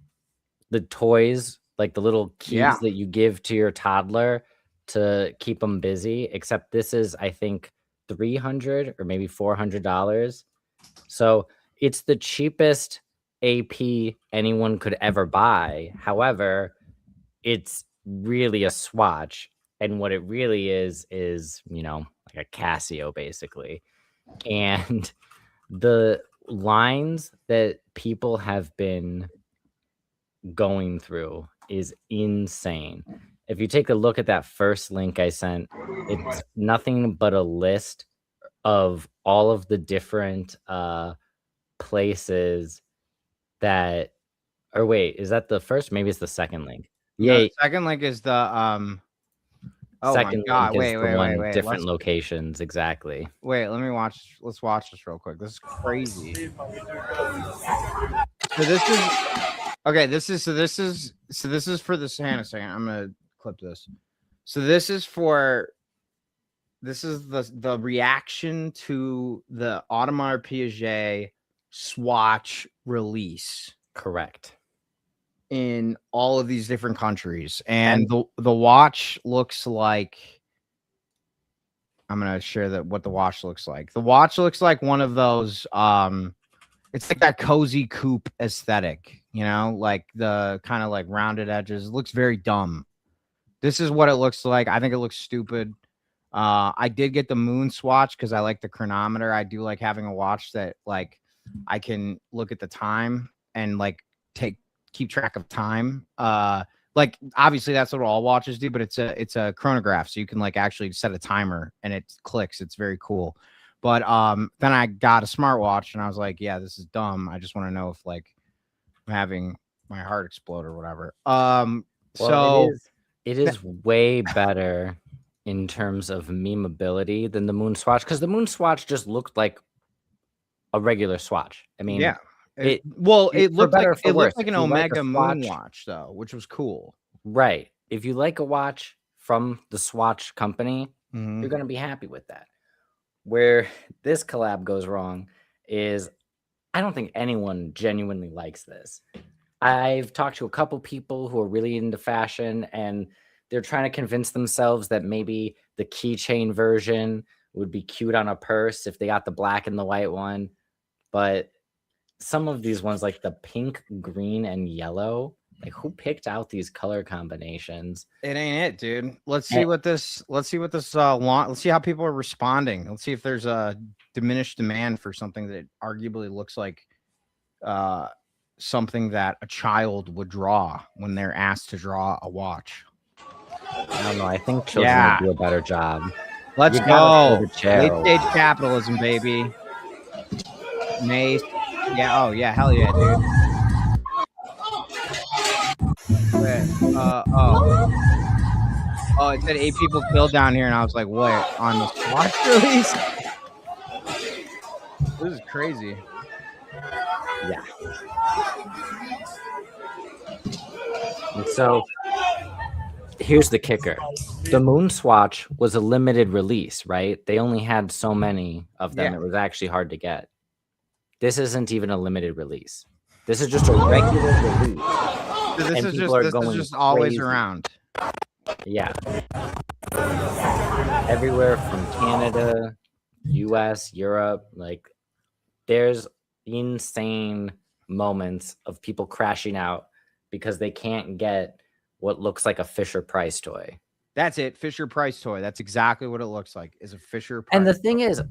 the toys, like the little keys that you give to your toddler to keep them busy, except this is, I think, $300 or maybe $400. So it's the cheapest AP anyone could ever buy. However, it's really a swatch, and what it really is, you know, like a Casio basically. And the lines that people have been going through is insane. If you take a look at that first link I sent, it's nothing but a list of all of the different places that, or wait, is that the first? Maybe it's the second link. Yeah, no, the second link is the oh second my god, link is wait. Different locations, exactly. Wait, let's watch this real quick. This is crazy. So this is okay, this is for the Hang a second. I'm gonna clip this. So this is the reaction to the Audemars Piguet swatch release. Correct. In all of these different countries, and the watch looks like, I'm gonna share what the watch looks like. The watch looks like one of those it's like that cozy coupe aesthetic, you know, like the kind of like rounded edges. It looks very dumb. This is what it looks like. I think it looks stupid. I did get the moon swatch because I like the chronometer. I do like having a watch that like I can look at the time and like keep track of time. Like obviously that's what all watches do, but it's a chronograph, so you can like actually set a timer and it clicks. It's very cool. But then I got a smartwatch and I was like, yeah, this is dumb. I just want to know if like I'm having my heart explode or whatever. Well, so it is way better in terms of memeability than the moon swatch, because the moon swatch just looked like a regular swatch. I mean, yeah. It looked like an Omega moon watch though, which was cool. Right. If you like a watch from the Swatch company, you're going to be happy with that. Where this collab goes wrong is I don't think anyone genuinely likes this. I've talked to a couple people who are really into fashion, and they're trying to convince themselves that maybe the keychain version would be cute on a purse if they got the black and the white one. But some of these ones, like the pink, green, and yellow, like who picked out these color combinations? It ain't it, dude. Let's see let's see how people are responding. Let's see if there's a diminished demand for something that arguably looks like something that a child would draw when they're asked to draw a watch. I don't know. I think children would do a better job. Let's go. Late stage capitalism, baby. Mace. Yeah, oh yeah, hell yeah, dude. Wait, oh, it said 8 people killed down here, and I was like, what? On the Swatch release? This is crazy. Yeah. And so here's the kicker. The moon swatch was a limited release, right? They only had so many of them. Yeah. It was actually hard to get. This isn't even a limited release. This is just a regular release. So this And is people just are going always crazy. around. Yeah. Everywhere from Canada, US, Europe, like there's insane moments of people crashing out because they can't get what looks like a Fisher Price toy. That's it. Fisher Price toy. That's exactly what it looks like. Is a Fisher Price. And the thing is,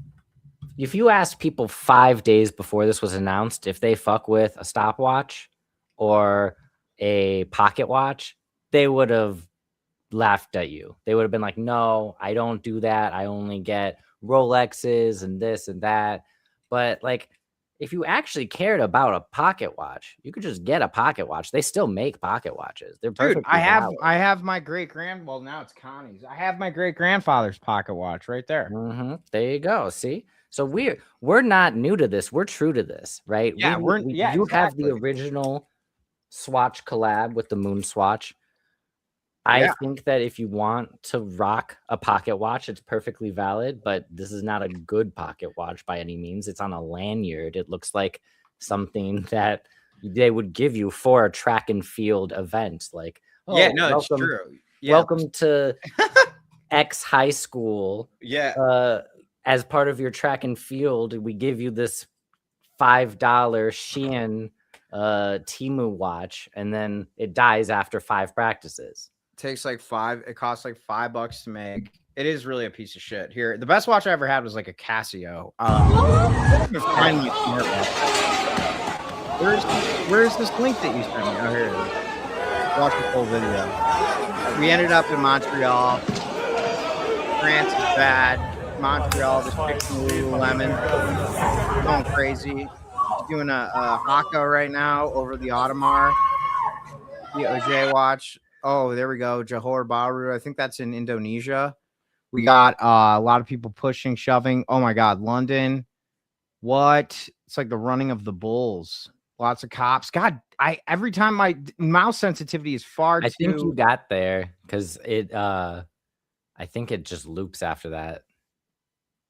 if you ask people 5 days before this was announced if they fuck with a stopwatch or a pocket watch, they would have laughed at you. They would have been like, no, I don't do that. I only get Rolexes and this and that. But like, if you actually cared about a pocket watch, you could just get a pocket watch. They still make pocket watches. They're perfectly valid. I have my well, now it's Connie's. I have my great grandfather's pocket watch right there. There you go. See? So we're not new to this. We're true to this, right? Yeah, you have the original Swatch collab with the Moon Swatch. I think that if you want to rock a pocket watch, it's perfectly valid, but this is not a good pocket watch by any means. It's on a lanyard. It looks like something that they would give you for a track and field event. Like, oh, yeah, no, it's true. Yeah. Welcome to X high school. Yeah. As part of your track and field, we give you this $5 Shein Temu watch, and then it dies after 5 practices. Takes like 5. It costs like $5 to make. It is really a piece of shit. Here, the best watch I ever had was like a Casio. Where's this link that you sent me? Oh, here it is. Watch the full video. We ended up in Montreal. France is bad. Montreal just picked Lululemon. Going crazy. Doing a haka right now over the Audemars. The OJ watch. Oh, there we go. Johor Bahru. I think that's in Indonesia. We got a lot of people pushing, shoving. Oh my God, London. What? It's like the running of the bulls. Lots of cops. God, every time my mouse sensitivity is far too. I think you got there because it. I think it just loops after that.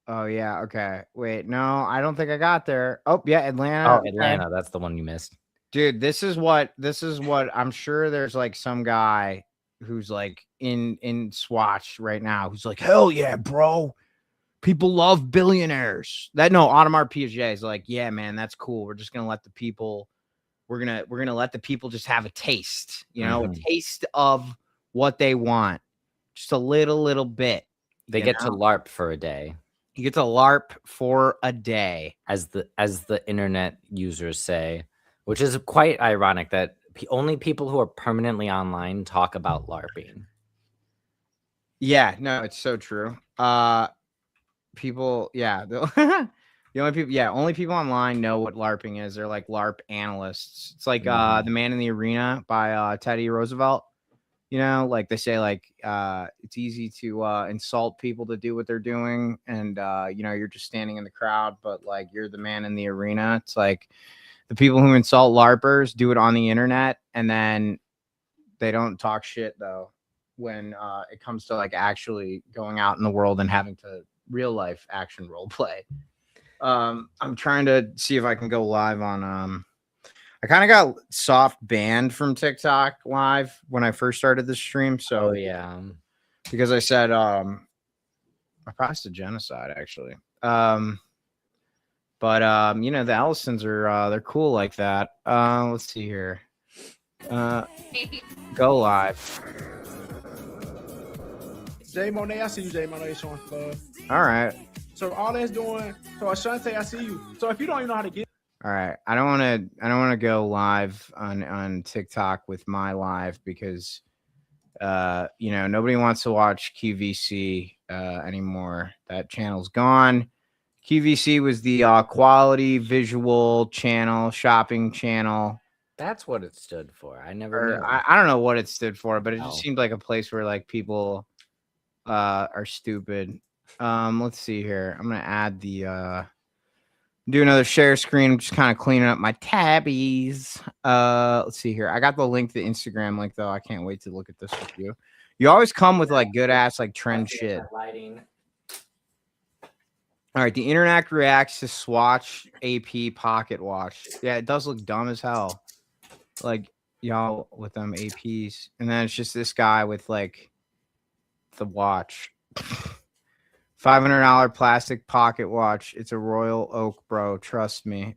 Oh yeah. Okay. Wait. No, I don't think I got there. Oh yeah, Atlanta. Oh, Atlanta. Okay. That's the one you missed. Dude, this is what I'm sure there's like some guy who's like in Swatch right now who's like, hell yeah, bro. People love billionaires. Audemars Piguet is like, yeah, man, that's cool. We're just gonna let the people, we're gonna let the people just have a taste, a taste of what they want. Just a little bit. They get to LARP for a day. You get to LARP for a day. As the internet users say. Which is quite ironic that only people who are permanently online talk about LARPing. Yeah, no, it's so true. People, yeah, only people online know what LARPing is. They're like LARP analysts. It's like The Man in the Arena by Teddy Roosevelt. Like they say, like it's easy to insult people to do what they're doing, and you're just standing in the crowd, but like you're the man in the arena. It's like the people who insult LARPers do it on the internet, and then they don't talk shit though when it comes to like actually going out in the world and having to real life action role play. I'm trying to see if I can go live on I kind of got soft banned from TikTok live when I first started the stream. So yeah, because I said I pressed a genocide actually. But the Ellisons are they're cool like that. Let's see here. Go live. Jay Monet, I see you, Jay Monet showing love. All right. So all that's doing. So Ashante, I see you. So if you don't even know how to get. All right. I don't want to go live on TikTok with my live because nobody wants to watch QVC anymore. That channel's gone. QVC was the quality visual channel, shopping channel. That's what it stood for. I never knew. I don't know what it stood for, but it just seemed like a place where like people are stupid. Let's see here. I'm gonna add the do another share screen. I'm just kind of cleaning up my tabbies. Let's see here. I got the link, the Instagram link though. I can't wait to look at this with you. You always come with like good ass like trend shit. Lighting. All right, the internet reacts to Swatch AP pocket watch. Yeah, it does look dumb as hell. Like y'all with them APs, and then it's just this guy with like the watch. $500 plastic pocket watch. It's a Royal Oak, bro. Trust me.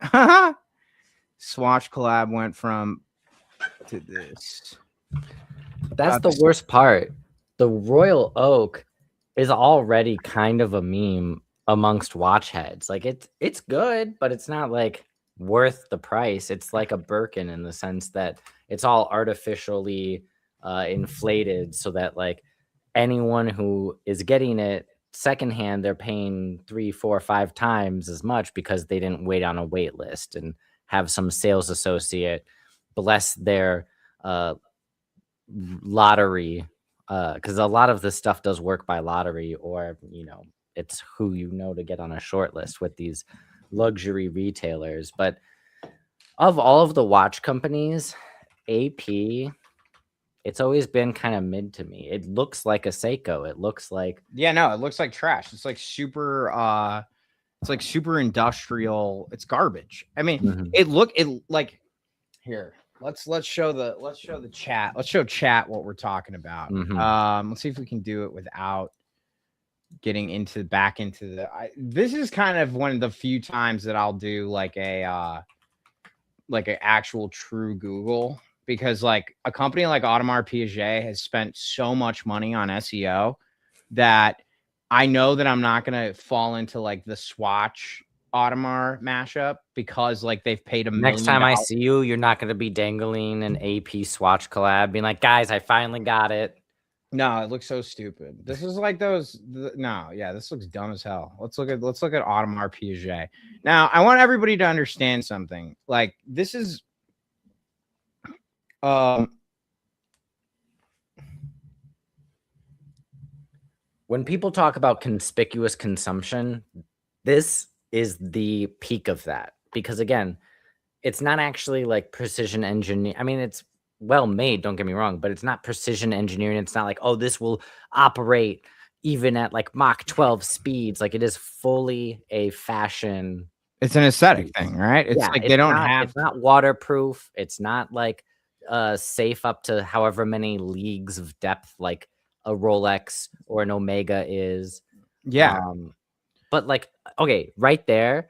Swatch collab went from to this. That's the worst part. The Royal Oak is already kind of a meme amongst watch heads. Like it's good, but it's not like worth the price. It's like a Birkin in the sense that it's all artificially inflated so that like anyone who is getting it secondhand, they're paying 3, 4, 5 times as much because they didn't wait on a wait list and have some sales associate bless their lottery, because a lot of this stuff does work by lottery, or it's who you know to get on a short list with these luxury retailers. But of all of the watch companies, AP, it's always been kind of mid to me. It looks like a Seiko. It looks like it looks like trash. It's like super industrial. It's garbage. I mean, it like here. Let's show the chat. Let's show chat what we're talking about. Let's see if we can do it without getting back into the. This is kind of one of the few times that I'll do like an actual true Google, because like a company like Audemars Piguet has spent so much money on SEO that I know that I'm not gonna fall into like the Swatch Audemars mashup, because like they've paid $1 million. Next time I see you, you're not going to be dangling an AP Swatch collab being like, guys, I finally got it. No, it looks so stupid. This is like those. This looks dumb as hell. Let's look at Audemars Piguet. Now, I want everybody to understand something. Like, this is when people talk about conspicuous consumption, this is the peak of that, because again, it's not actually like precision engineering. I mean, it's well made, don't get me wrong, but it's not precision engineering. It's not like, oh, this will operate even at like Mach 12 speeds. Like, it is fully a fashion. It's an aesthetic thing, right? It's like they don't have. It's not waterproof. It's not like safe up to however many leagues of depth like a Rolex or an Omega is. Yeah. But like, okay, right there,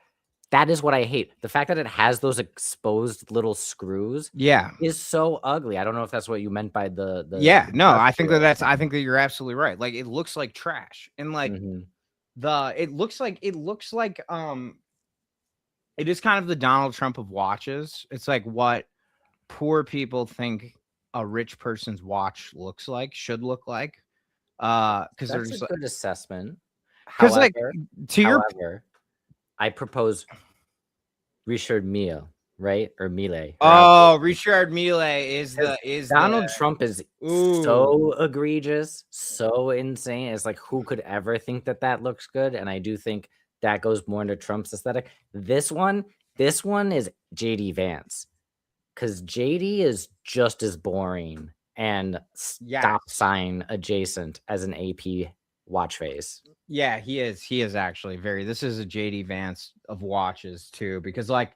that is what I hate. The fact that it has those exposed little screws, is so ugly. I don't know if that's what you meant by the I think that you're absolutely right. Like, it looks like trash, and like it looks like it is kind of the Donald Trump of watches. It's like what poor people think a rich person's watch should look like. Because that's a good assessment. Because like I propose Richard Mille, right? Or Mille. Oh, Richard Mille is Donald Trump is so egregious, so insane. It's like, who could ever think that looks good? And I do think that goes more into Trump's aesthetic. This one is JD Vance, because JD is just as boring and stop sign adjacent as an AP watch face. Yeah, he is actually this is a JD Vance of watches too, because like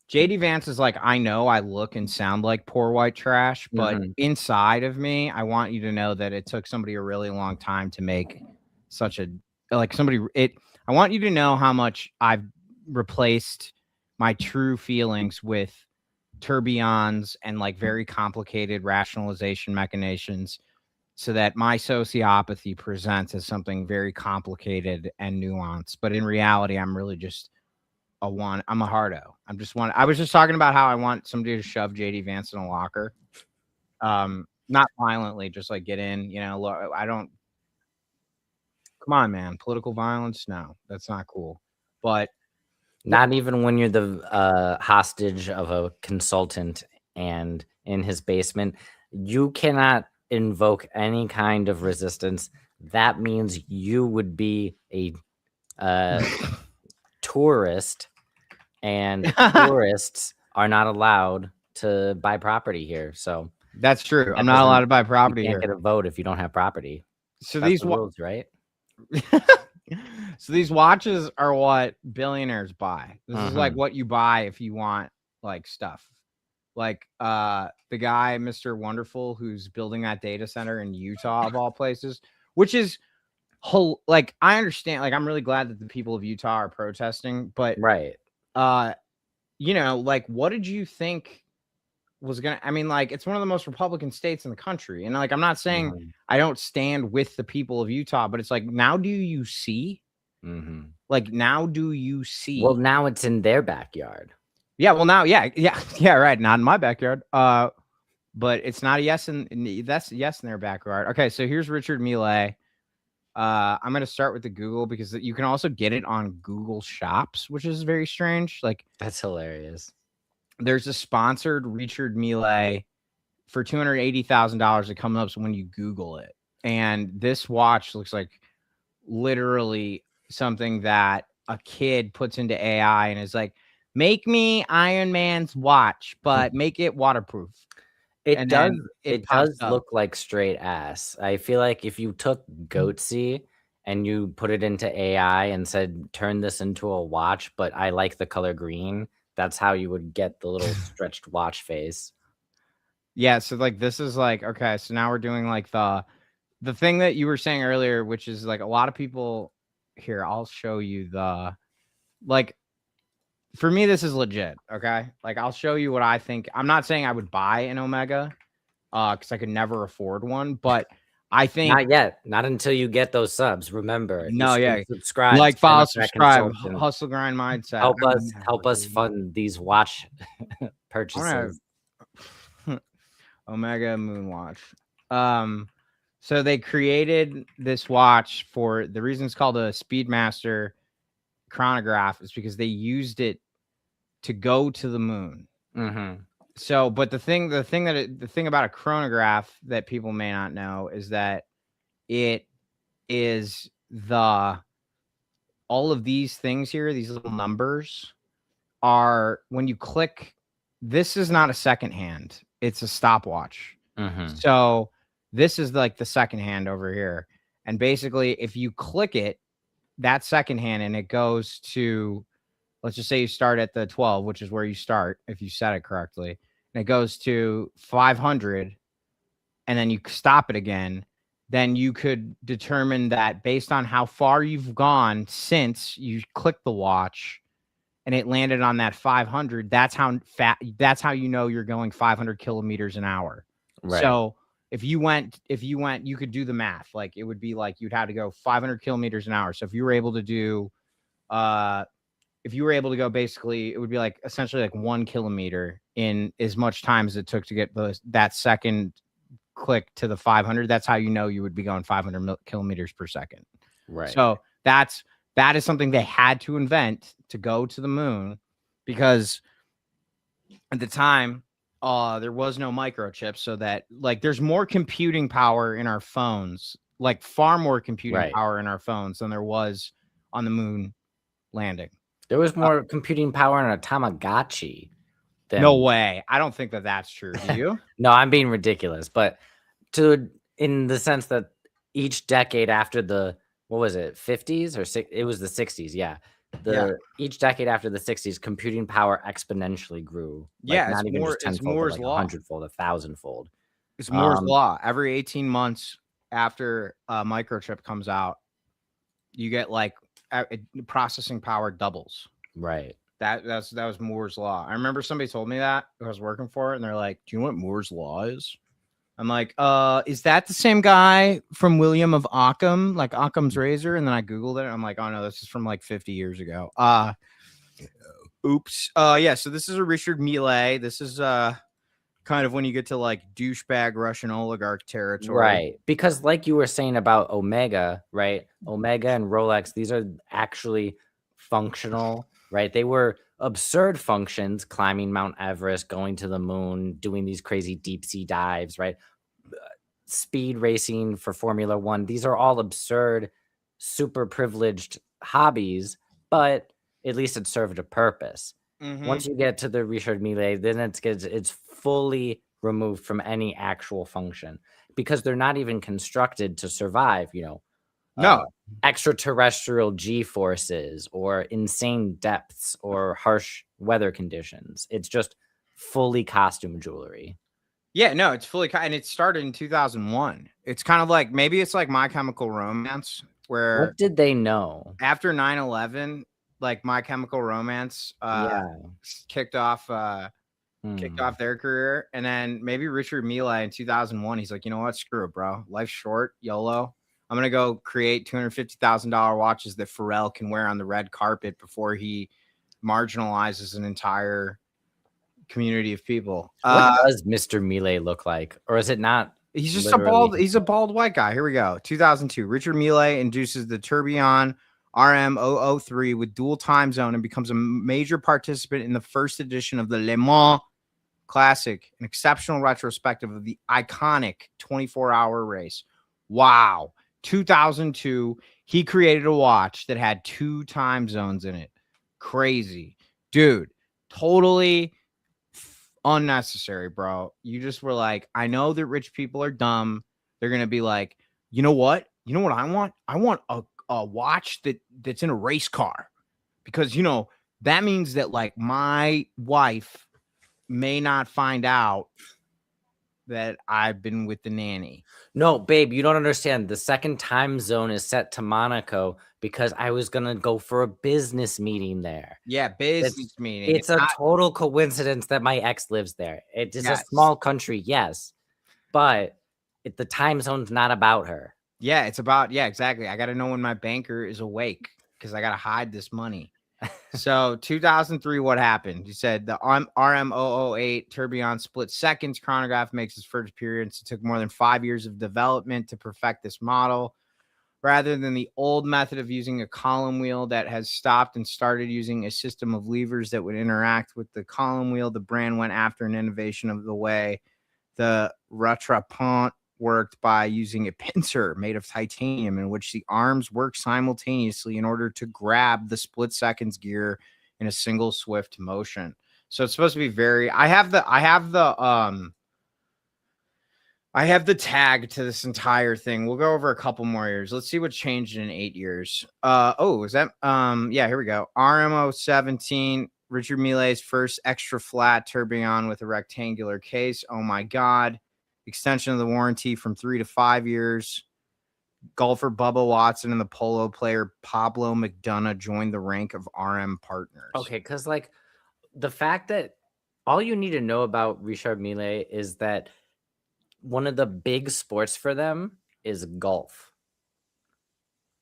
JD Vance is like, I know I look and sound like poor white trash, but inside of me, I want you to know that it took somebody a really long time to make such a I want you to know how much I've replaced my true feelings with tourbillons and like very complicated rationalization mechanisms, so that my sociopathy presents as something very complicated and nuanced. But in reality, I'm really just I'm a hardo. I was just talking about how I want somebody to shove JD Vance in a locker. Not violently, just like get in, I don't. Come on, man. Political violence? No, that's not cool. But not even when you're the hostage of a consultant and in his basement, you cannot invoke any kind of resistance. That means you would be a tourist, and tourists are not allowed to buy property here. So That's true. That I'm not doesn't- allowed to buy You property can't here. get a vote if you don't have property. So That's these the rules, right? So these watches are what billionaires buy. This is like Mhm. what you buy if you want like stuff. Like the guy, Mr. Wonderful, who's building that data center in Utah of all places, which is like I understand, like I'm really glad that the people of Utah are protesting, but Right. you know, like what did you think was gonna, I mean, like it's one of the most Republican states in the country. And like I'm not saying Mhm. I don't stand with the people of Utah, but it's like now do you see? Mhm. Like now do you see? Well, now it's in their backyard. Yeah, well now, yeah, right. Not in my backyard. But it's not a yes that's a yes in their backyard. Okay, so here's Richard Millet. I'm gonna start with the Google because you can also get it on Google Shops, which is very strange. Like That's hilarious. there's a sponsored Richard Millet for $280,000 that comes up when you Google it. And this watch looks like literally something that a kid puts into AI and is like, make me Iron Man's watch, but make it waterproof. It And does. then It pops does up. look like straight ass. I feel like if you took Goatsy and you put it into AI and said, turn this into a watch, but I like the color green, that's how you would get the little stretched watch face. Yeah, so like this is like, okay, so now we're doing like the thing that you were saying earlier, which is like a lot of people here, I'll show you the like for me, this is legit. Okay. Like I'll show you what I think. I'm not saying I would buy an Omega because I could never afford one, but I think Not yet. Not until you get those subs. Remember. no, yeah. Subscribe. Like, to follow, Democrat subscribe, Consultant. hustle, grind, mindset. Help us fund these watch purchases. Omega Moonwatch. So they created this watch for the reason it's called a Speedmaster chronograph is because they used it to go to the moon. Mm-hmm. So, but the thing about a chronograph that people may not know is that it is all of these things here, these little numbers are when you click, this is not a second hand, it's a stopwatch. Mm-hmm. So this is like the second hand over here. And basically, if you click it, that second hand, and it goes to, let's just say you start at the 12, which is where you start if you set it correctly, and it goes to 500, and then you stop it again, then you could determine that based on how far you've gone since you clicked the watch and it landed on that 500, that's how you know you're going 500 kilometers an hour. Right. So if you went, you could do the math. Like it would be like you'd have to go 500 kilometers an hour. So if you were able to do, go basically, it would be like essentially like 1 kilometer in as much time as it took to get that second click to the 500. That's how you know you would be going 500 kilometers per second. Right. So that is something they had to invent to go to the moon because at the time, there was no microchip, so that like there's more computing power in our phones, like far more computing power in our phones than there was on the moon landing. There was more computing power in a Tamagotchi. No way. I don't think that that's true. Do you? No, I'm being ridiculous, but in the sense that each decade after the, what was it, 50s or it was the 60s, yeah. Each decade after the 60s, computing power exponentially grew. Yeah, not even just it's tenfold, Moore's but like law. 100-fold, 1,000-fold. It's Moore's law. Every 18 months after a microchip comes out, you get like processing power doubles. Right. That was Moore's law. I remember somebody told me that I was working for it, and they're like, "Do you know what Moore's law is?" I'm like, is that the same guy from William of Ockham, like Occam's razor? And then I Googled it. And I'm like, oh no, this is from like 50 years ago. Oops. Yeah. So this is a Richard Millet. This is kind of when you get to like douchebag Russian oligarch territory. Right. Because like you were saying about Omega, right? Omega and Rolex, these are actually functional, right? They were absurd functions, climbing Mount Everest, going to the moon, doing these crazy deep sea dives, right? Speed racing for Formula One. These are all absurd, super privileged hobbies, but at least it served a purpose. Mm-hmm. Once you get to the Richard Millet, then it's fully removed from any actual function because they're not even constructed to survive, No. Extraterrestrial G-forces or insane depths or harsh weather conditions. It's just fully costume jewelry. Yeah, no, it's fully and it started in 2001. It's kind of like maybe it's like My Chemical Romance, where What did they know after 9/11? Like My Chemical Romance, kicked off their career, and then maybe Richard Mille in 2001. He's like, you know what? Screw it, bro. Life's short, YOLO. I'm gonna go create $250,000 watches that Pharrell can wear on the red carpet before he marginalizes an entire community of people. What does Mr. Mille look like? Or is it not? He's just he's a bald white guy. Here we go. 2002. Richard Mille induces the Tourbillon RM003 with dual time zone and becomes a major participant in the first edition of the Le Mans Classic, an exceptional retrospective of the iconic 24-hour race. Wow. 2002, he created a watch that had 2 time zones in it. Crazy. Dude, totally unnecessary, bro. You just were like, I know that rich people are dumb. They're going to be like, you know what? You know what I want? I want a watch that's in a race car because, that means that like my wife may not find out that I've been with the nanny. No, babe, you don't understand. The second time zone is set to Monaco because I was going to go for a business meeting there. Yeah, business meeting. It's a total coincidence that my ex lives there. It is a small country, yes, but the time zone's not about her. Yeah, it's about, exactly. I got to know when my banker is awake because I got to hide this money. So 2003, what happened? You said the RM008 Tourbillon split seconds chronograph makes its first appearance. It took more than 5 years of development to perfect this model. Rather than the old method of using a column wheel that has stopped and started using a system of levers that would interact with the column wheel, the brand went after an innovation of the way the rattrapant worked by using a pincer made of titanium in which the arms work simultaneously in order to grab the split seconds gear in a single swift motion. So it's supposed to be very, I have the tag to this entire thing. We'll go over a couple more years. Let's see what changed in 8 years. Is that yeah, here we go. RM017, Richard Mille's first extra flat tourbillon with a rectangular case. Oh my God. Extension of the warranty from 3 to 5 years. Golfer Bubba Watson and the polo player Pablo McDonough joined the rank of RM partners. Okay, because like the fact that all you need to know about Richard Mille is that one of the big sports for them is golf.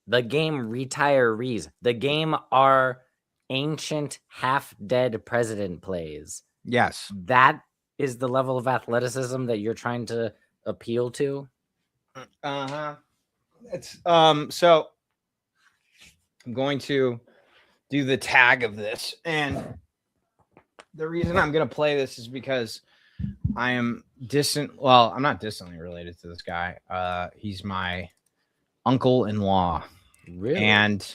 The game retirees. The game our ancient half-dead president plays. Yes. That is the level of athleticism that you're trying to appeal to? It's so I'm going to do the tag of this, and the reason I'm going to play this is because I am I'm not distantly related to this guy. He's my uncle-in-law. Really? And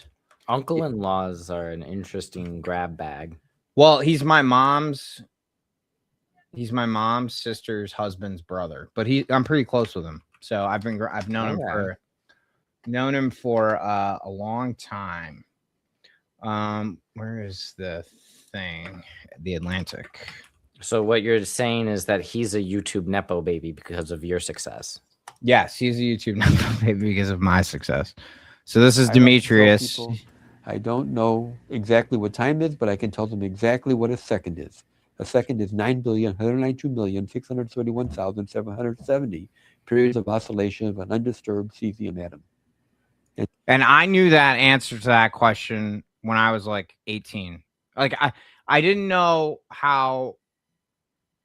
uncle-in-laws are an interesting grab bag. Well, he's my mom's sister's husband's brother, but I'm pretty close with him. So I've known him for a long time. Where is the thing? The Atlantic. So what you're saying is that he's a YouTube Nepo baby because of your success. Yes, he's a YouTube Nepo baby because of my success. So this is Demetrius. I don't know exactly what time it is, but I can tell them exactly what a second is. A second is 9,192,631,770 periods of oscillation of an undisturbed cesium atom. And I knew that answer to that question when I was like 18. Like I didn't know how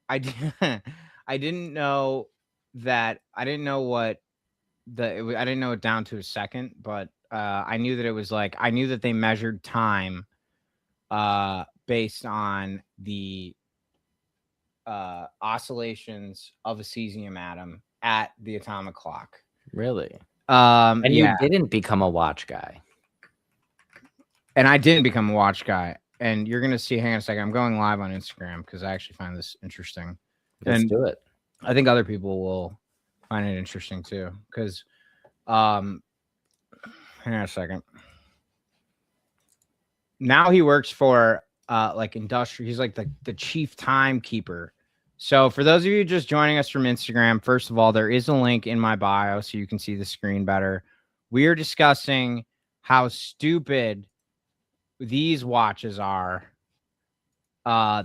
I didn't know that I didn't know what I didn't know it down to a second, but I knew that it was like I knew that they measured time based on the oscillations of a cesium atom at the atomic clock. Really? And you didn't become a watch guy. And I didn't become a watch guy. And you're going to see, hang on a second. I'm going live on Instagram because I actually find this interesting. Let's do it. I think other people will find it interesting too. Because, hang on a second. Now he works for like industry. He's like the chief timekeeper. So for those of you just joining us from Instagram, first of all, there is a link in my bio so you can see the screen better. We are discussing how stupid these watches are.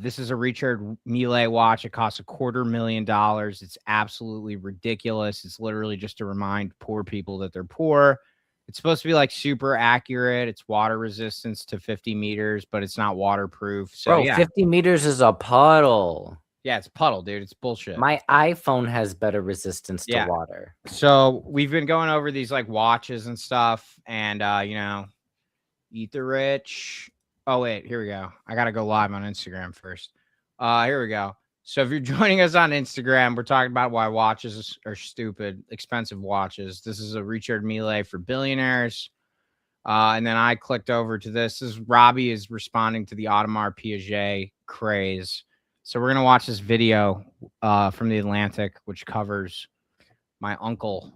This is a Richard Mille watch. It costs $250,000. It's absolutely ridiculous. It's literally just to remind poor people that they're poor. It's supposed to be like super accurate. It's water resistance to 50 meters, but it's not waterproof. So Bro, yeah, 50 meters is a puddle. yeah, it's puddle, dude. It's bullshit. My iPhone has better resistance to Yeah. water. So we've been going over these like watches and stuff, and you know, eat the rich. Oh wait, here we go. I gotta go live on Instagram first. Here we go. So if you're joining us on Instagram, we're talking about why watches are stupid, expensive watches. This is a Richard Mille for billionaires. And then I clicked over to this. This is Robbie is responding to the Audemars Piguet craze. So we're gonna watch this video from the Atlantic, which covers my uncle,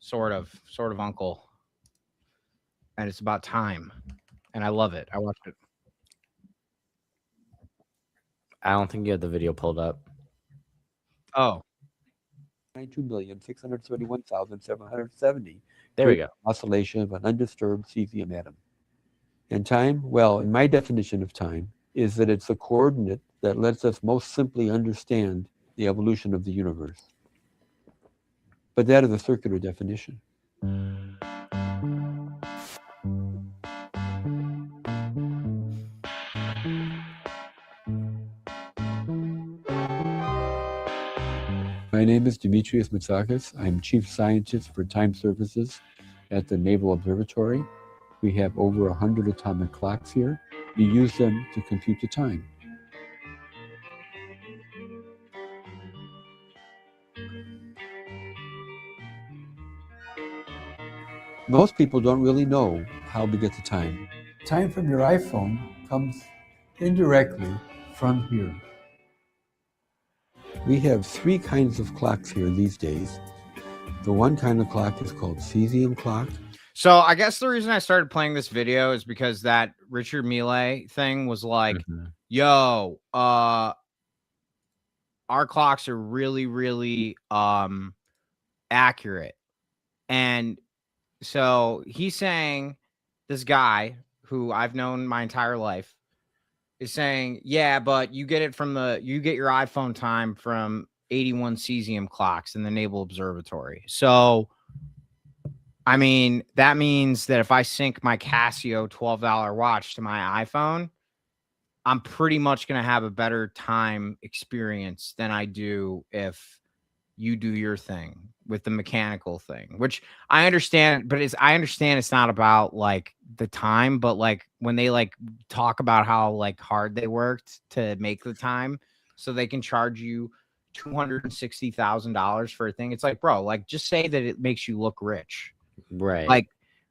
sort of uncle, and it's about time, and I love it. I watched it. I don't think you have the video pulled up. Oh, 92,631,770. There we go. Oscillation of an undisturbed cesium atom. And time, well, in my definition of time, is that it's a coordinate that lets us most simply understand the evolution of the universe. But that is a circular definition. My name is Demetrius Matsakis. I'm Chief Scientist for Time Services at the Naval Observatory. We have over 100 atomic clocks here. We use them to compute the time. Most people don't really know how we get the time. Time from your iPhone comes indirectly from here. We have three kinds of clocks here these days. The one kind of clock is called cesium clock. so I guess the reason I started playing this video is because that Richard Mille thing was like, yo, our clocks are really, really accurate. And so he's saying, this guy who I've known my entire life is saying, yeah, but you get your iPhone time from 81 cesium clocks in the Naval Observatory. So, I mean, that means that if I sync my Casio $12 watch to my iPhone, I'm pretty much going to have a better time experience than I do if you do your thing with the mechanical thing, which I understand, but I understand it's not about like the time, but like when they like talk about how like hard they worked to make the time so they can charge you $260,000 for a thing. It's like, bro, like just say that it makes you look rich. Right.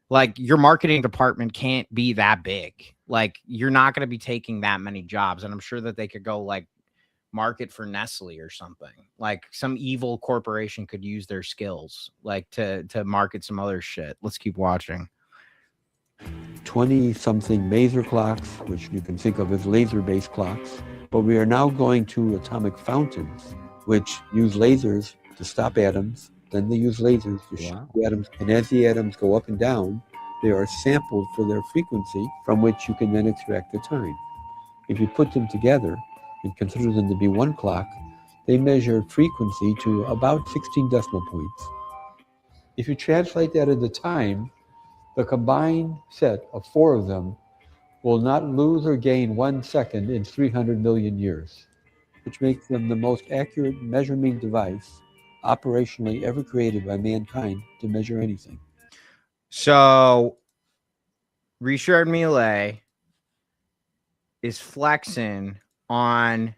Like your marketing department can't be that big. Like you're not going to be taking that many jobs. And I'm sure that they could go like market for Nestle or something. Like some evil corporation could use their skills like to market some other shit. Let's keep watching. 20-something maser clocks, which you can think of as laser-based clocks. But we are now going to atomic fountains, which use lasers to stop atoms. Then they use lasers to shoot the atoms. And as the atoms go up and down, they are sampled for their frequency, from which you can then extract the time. If you put them together and consider them to be one clock, they measure frequency to about 16 decimal points. If you translate that into time, the combined set of four of them will not lose or gain 1 second in 300 million years, which makes them the most accurate measurement device operationally ever created by mankind to measure anything. So Richard Mille is flexing on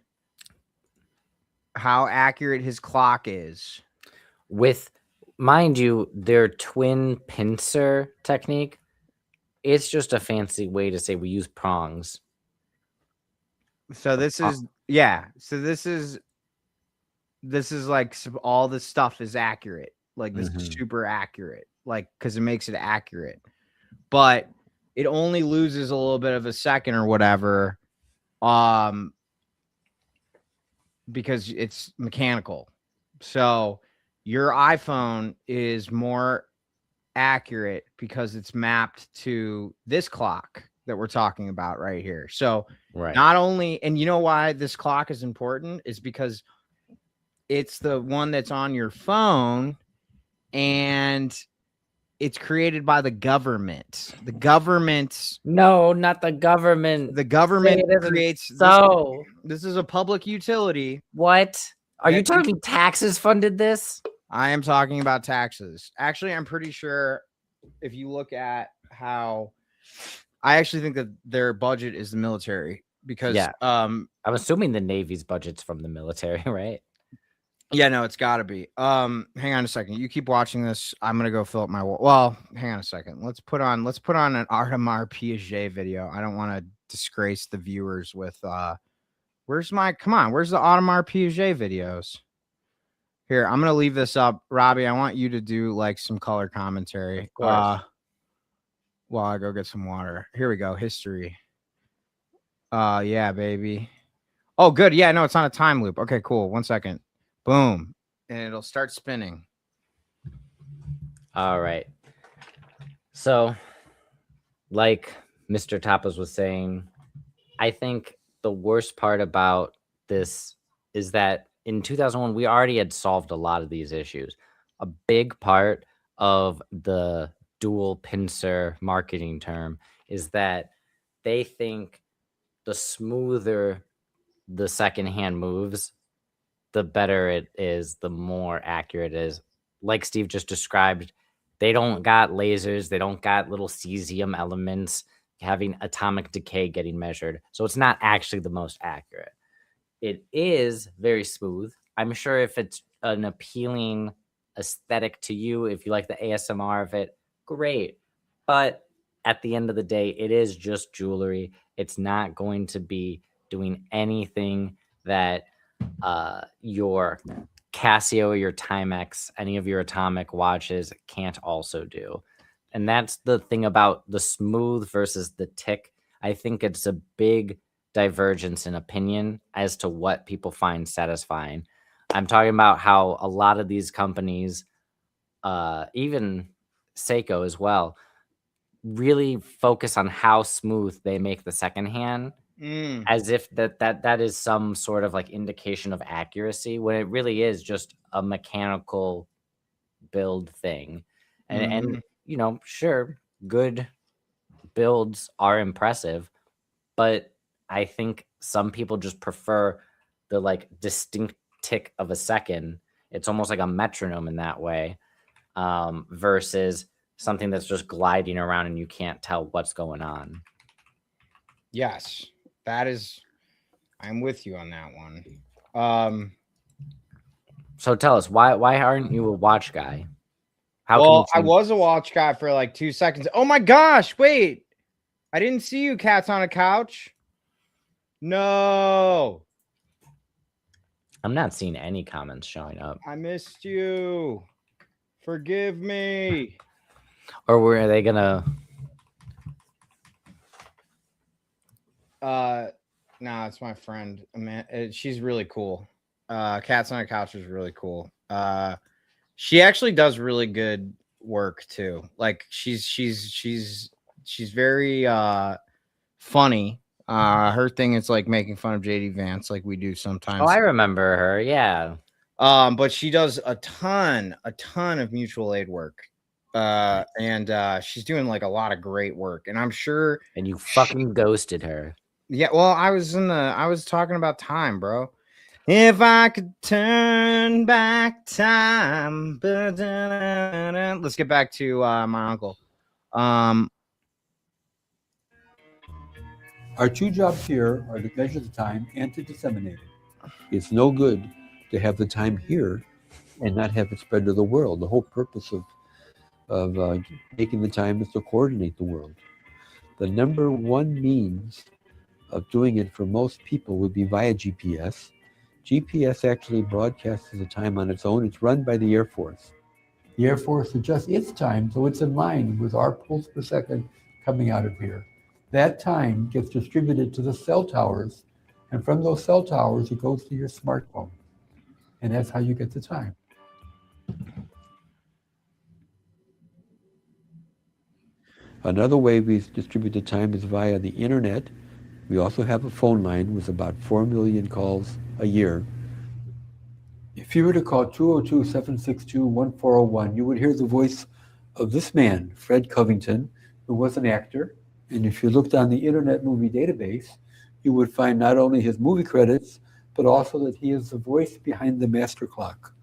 how accurate his clock is. With, mind you, their twin pincer technique, it's just a fancy way to say we use prongs. So this is, yeah. So this is this is like all this stuff is accurate. Like this is Mhm. super accurate. Like because it makes it accurate, but it only loses a little bit of a second or whatever, because it's mechanical. So your iPhone is more accurate because it's mapped to this clock that we're talking about right here. So Right. not only, and you know why this clock is important is because it's the one that's on your phone and it's created by the government. The government. No, not the government. The government Say it isn't creates so. This is a public utility. What? Are you that talking taxes funded this? I am talking about taxes. Actually, I'm pretty sure if you look at how I actually think that their budget is the military because Yeah. I'm assuming the Navy's budget's from the military, right? Yeah, no, it's got to be. Hang on a second. You keep watching this. I'm gonna go fill up my. Well, hang on a second. Let's put on an Audemars Piguet video. I don't want to disgrace the viewers with. Where's the Audemars Piguet videos? Here, I'm gonna leave this up, Robbie. I want you to do like some color commentary. Of course. While I go get some water. Here we go. History. Yeah, baby. Oh, good. Yeah, no, it's on a time loop. Okay, cool. 1 second. Boom. And it'll start spinning. All right. So, like Mr. Tapas was saying, I think the worst part about this is that in 2001, we already had solved a lot of these issues. A big part of the dual pincer marketing term is that they think the smoother the second hand moves, the better it is, the more accurate it is. Like Steve just described, they don't got lasers, they don't got little cesium elements having atomic decay getting measured. So it's not actually the most accurate. It is very smooth. I'm sure if it's an appealing aesthetic to you, if you like the ASMR of it, great. But at the end of the day, it is just jewelry. It's not going to be doing anything that your Casio or your Timex, any of your atomic watches can't also do. And that's the thing about the smooth versus the tick. I think it's a big divergence in opinion as to what people find satisfying. I'm talking about how a lot of these companies, even Seiko as well, really focus on how smooth they make the second hand, as if that is some sort of like indication of accuracy, when it really is just a mechanical build thing. And you know, sure, good builds are impressive, but I think some people just prefer the like distinct tick of a second. It's almost like a metronome in that way, versus something that's just gliding around and you can't tell what's going on. Yes, that is. I'm with you on that one. So tell us, why aren't you a watch guy? Well, I was a watch guy for like 2 seconds. Oh my gosh, wait. I didn't see you, Cats on a Couch. No. I'm not seeing any comments showing up. I missed you. Forgive me. Or were they gonna? No, it's my friend. She's really cool. Cats on a Couch is really cool. She actually does really good work too. Like she's very funny. Her thing is like making fun of JD Vance, like we do sometimes. Oh, I remember her. Yeah. But she does a ton of mutual aid work. And she's doing like a lot of great work. And I'm sure. And you fucking ghosted her. Yeah. Well, I was talking about time, bro. If I could turn back time. Let's get back to my uncle. Our two jobs here are to measure the time and to disseminate it. It's no good to have the time here and not have it spread to the world. The whole purpose of making the time is to coordinate the world. The number one means of doing it for most people would be via GPS, GPS actually broadcasts the time on its own. It's run by the Air Force. The Air Force adjusts its time so it's in line with our pulse per second coming out of here. That time gets distributed to the cell towers, and from those cell towers, it goes to your smartphone. And that's how you get the time. Another way we distribute the time is via the internet. We also have a phone line with about 4 million calls a year. If you were to call 202-762-1401, you would hear the voice of this man, Fred Covington, who was an actor. And if you looked on the Internet Movie Database, you would find not only his movie credits, but also that he is the voice behind the master clock.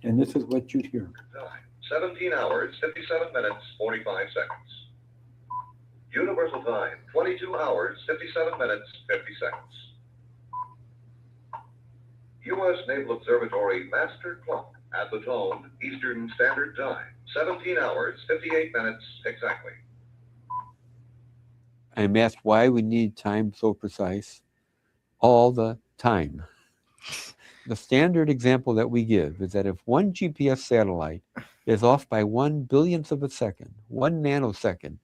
And this is what you'd hear. 17 hours, 57 minutes, 45 seconds. Universal time, 22 hours, 57 minutes, 50 seconds. U.S. Naval Observatory Master Clock at the tone Eastern Standard Time, 17 hours, 58 minutes exactly. I'm asked why we need time so precise all the time. The standard example that we give is that if one GPS satellite is off by 1 billionth of a second, 1 nanosecond,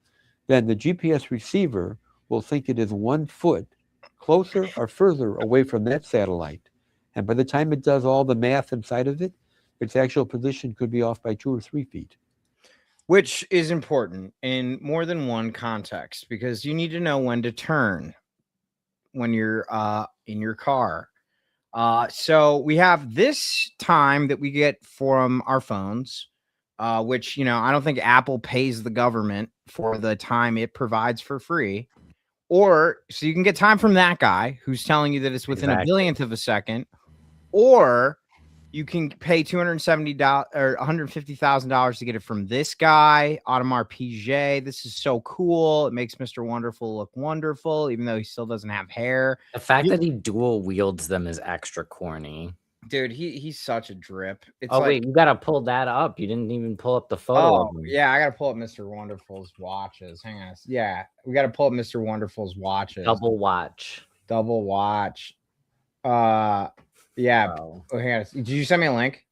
then the GPS receiver will think it is 1 foot closer or further away from that satellite. And by the time it does all the math inside of it, its actual position could be off by 2 or 3 feet. Which is important in more than one context, because you need to know when to turn when you're in your car. So we have this time that we get from our phones, which, you know, I don't think Apple pays the government for the time it provides for free. Or so you can get time from that guy who's telling you that it's within a billionth of a second, or you can pay $270 or $150,000 to get it from this guy, Audemars Piguet. This is so cool. It makes Mr. Wonderful look wonderful, even though he still doesn't have hair. The fact that he dual wields them is extra corny. Dude, he's such a drip. It's oh, like, wait, you got to pull that up. You didn't even pull up the photo of him. Yeah, I got to pull up Mr. Wonderful's watches. Hang on. Yeah, we got to pull up Mr. Wonderful's watches. Double watch. Yeah. Wow. Oh, hang on. Did you send me a link?